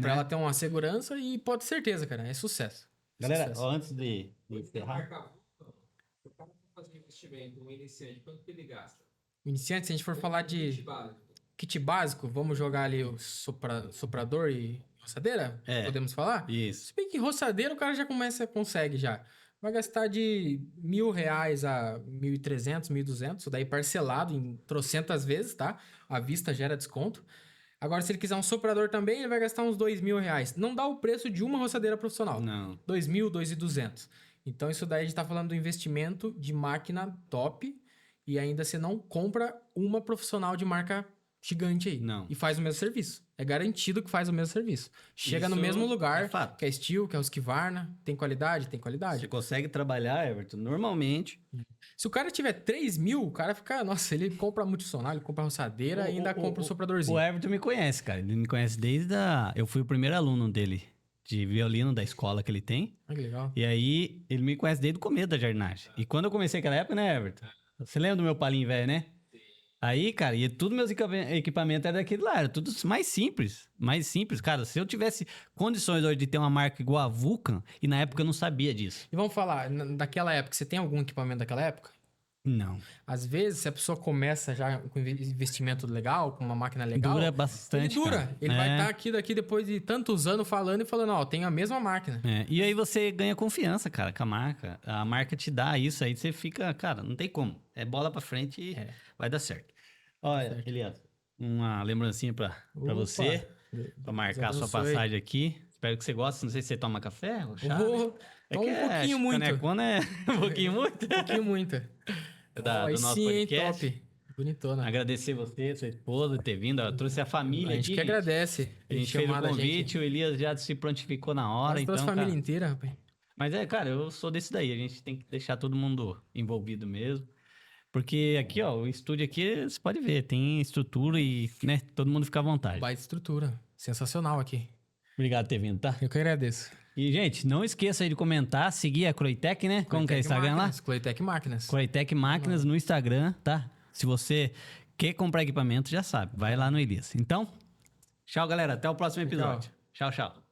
Speaker 2: Pra ela ter uma segurança e pode ter certeza, cara. É sucesso.
Speaker 1: Galera,
Speaker 2: Sucesso.
Speaker 1: ó, antes de encerrar...
Speaker 3: Marca Vulcan, se o cara for fazer um investimento, um iniciante, quanto que ele gasta?
Speaker 2: O iniciante, se a gente for falar
Speaker 3: Kit
Speaker 2: de
Speaker 3: básico.
Speaker 2: kit básico, vamos jogar ali o soprador e roçadeira? Podemos falar?
Speaker 1: Isso.
Speaker 2: Se bem que roçadeira o cara já consegue já. Vai gastar de R$ 1.000 a 1.300, 1.200, isso daí parcelado em trocentas vezes, tá? À vista gera desconto. Agora, se ele quiser um soprador também, ele vai gastar uns R$2.000. Não dá o preço de uma roçadeira profissional.
Speaker 1: Não.
Speaker 2: 2.000, 2.200. Então, isso daí a gente tá falando do investimento de máquina top e ainda você não compra uma profissional de marca gigante aí.
Speaker 1: Não.
Speaker 2: E faz o mesmo serviço. É garantido que faz o mesmo serviço. Chega no
Speaker 1: Isso
Speaker 2: mesmo
Speaker 1: é
Speaker 2: lugar,
Speaker 1: fato.
Speaker 2: que é Steel, que é Husqvarna. Tem qualidade? Tem qualidade.
Speaker 1: Você consegue trabalhar, Everton, normalmente.
Speaker 2: Se o cara tiver 3.000, o cara fica... Nossa, ele compra multifuncional, ele compra roçadeira e ainda compra um sopradorzinho.
Speaker 1: O Everton me conhece, cara. Ele me conhece desde a... Eu fui o primeiro aluno dele de violino da escola que ele tem.
Speaker 2: Ah, que legal.
Speaker 1: E aí, ele me conhece desde o começo da jardinagem. E quando eu comecei aquela época, né, Everton? Você lembra do meu palinho velho, né? Aí, cara, e tudo meus equipamentos era daquele lá, era tudo mais simples. Mais simples. Cara, se eu tivesse condições hoje de ter uma marca igual a Vulcan, e na época eu não sabia disso.
Speaker 2: E vamos falar, daquela época, você tem algum equipamento daquela época?
Speaker 1: Não.
Speaker 2: Às vezes, se a pessoa começa já com investimento legal, com uma máquina legal...
Speaker 1: Dura bastante,
Speaker 2: Ele dura.
Speaker 1: cara.
Speaker 2: Ele vai estar aqui daqui depois de tantos anos falando e falando, ó, tem a mesma máquina.
Speaker 1: É, e aí você ganha confiança, cara, com a marca. A marca te dá isso, aí você fica, cara, não tem como. É bola pra frente e vai dar certo. Olha,
Speaker 2: certo.
Speaker 1: Elias, uma lembrancinha pra
Speaker 2: Opa.
Speaker 1: você, pra marcar a sua
Speaker 2: abençoe.
Speaker 1: passagem aqui. Espero que você goste. Não sei se você toma café ou chá.
Speaker 2: Vou tomar um pouquinho muito.
Speaker 1: Canecona é um pouquinho muito.
Speaker 2: Um pouquinho muito.
Speaker 1: Do nosso
Speaker 2: sim, hein,
Speaker 1: podcast.
Speaker 2: top. Bonitona.
Speaker 1: Agradecer você, sua esposa, ter vindo. Ela trouxe a família
Speaker 2: A gente
Speaker 1: aqui.
Speaker 2: que agradece.
Speaker 1: A gente fez o
Speaker 2: chamado a gente.
Speaker 1: convite, o Elias já se prontificou na hora.
Speaker 2: Quase
Speaker 1: Então,
Speaker 2: trouxe a família
Speaker 1: cara,
Speaker 2: inteira, rapaz.
Speaker 1: mas cara, eu sou desse daí. A gente tem que deixar todo mundo envolvido mesmo. Porque aqui, ó, o estúdio aqui, você pode ver, tem estrutura e, né, todo mundo fica à vontade.
Speaker 2: Baita estrutura. Sensacional aqui.
Speaker 1: Obrigado por ter vindo, tá?
Speaker 2: Eu que agradeço.
Speaker 1: E, gente, não esqueça aí de comentar, seguir a Croitec, né? Como que é o Instagram lá?
Speaker 2: Cloitec Máquinas.
Speaker 1: Croitec Máquinas no Instagram, tá? Se você quer comprar equipamento, já sabe, vai lá no Elias. Então, tchau, galera. Até o próximo episódio. Tchau, tchau.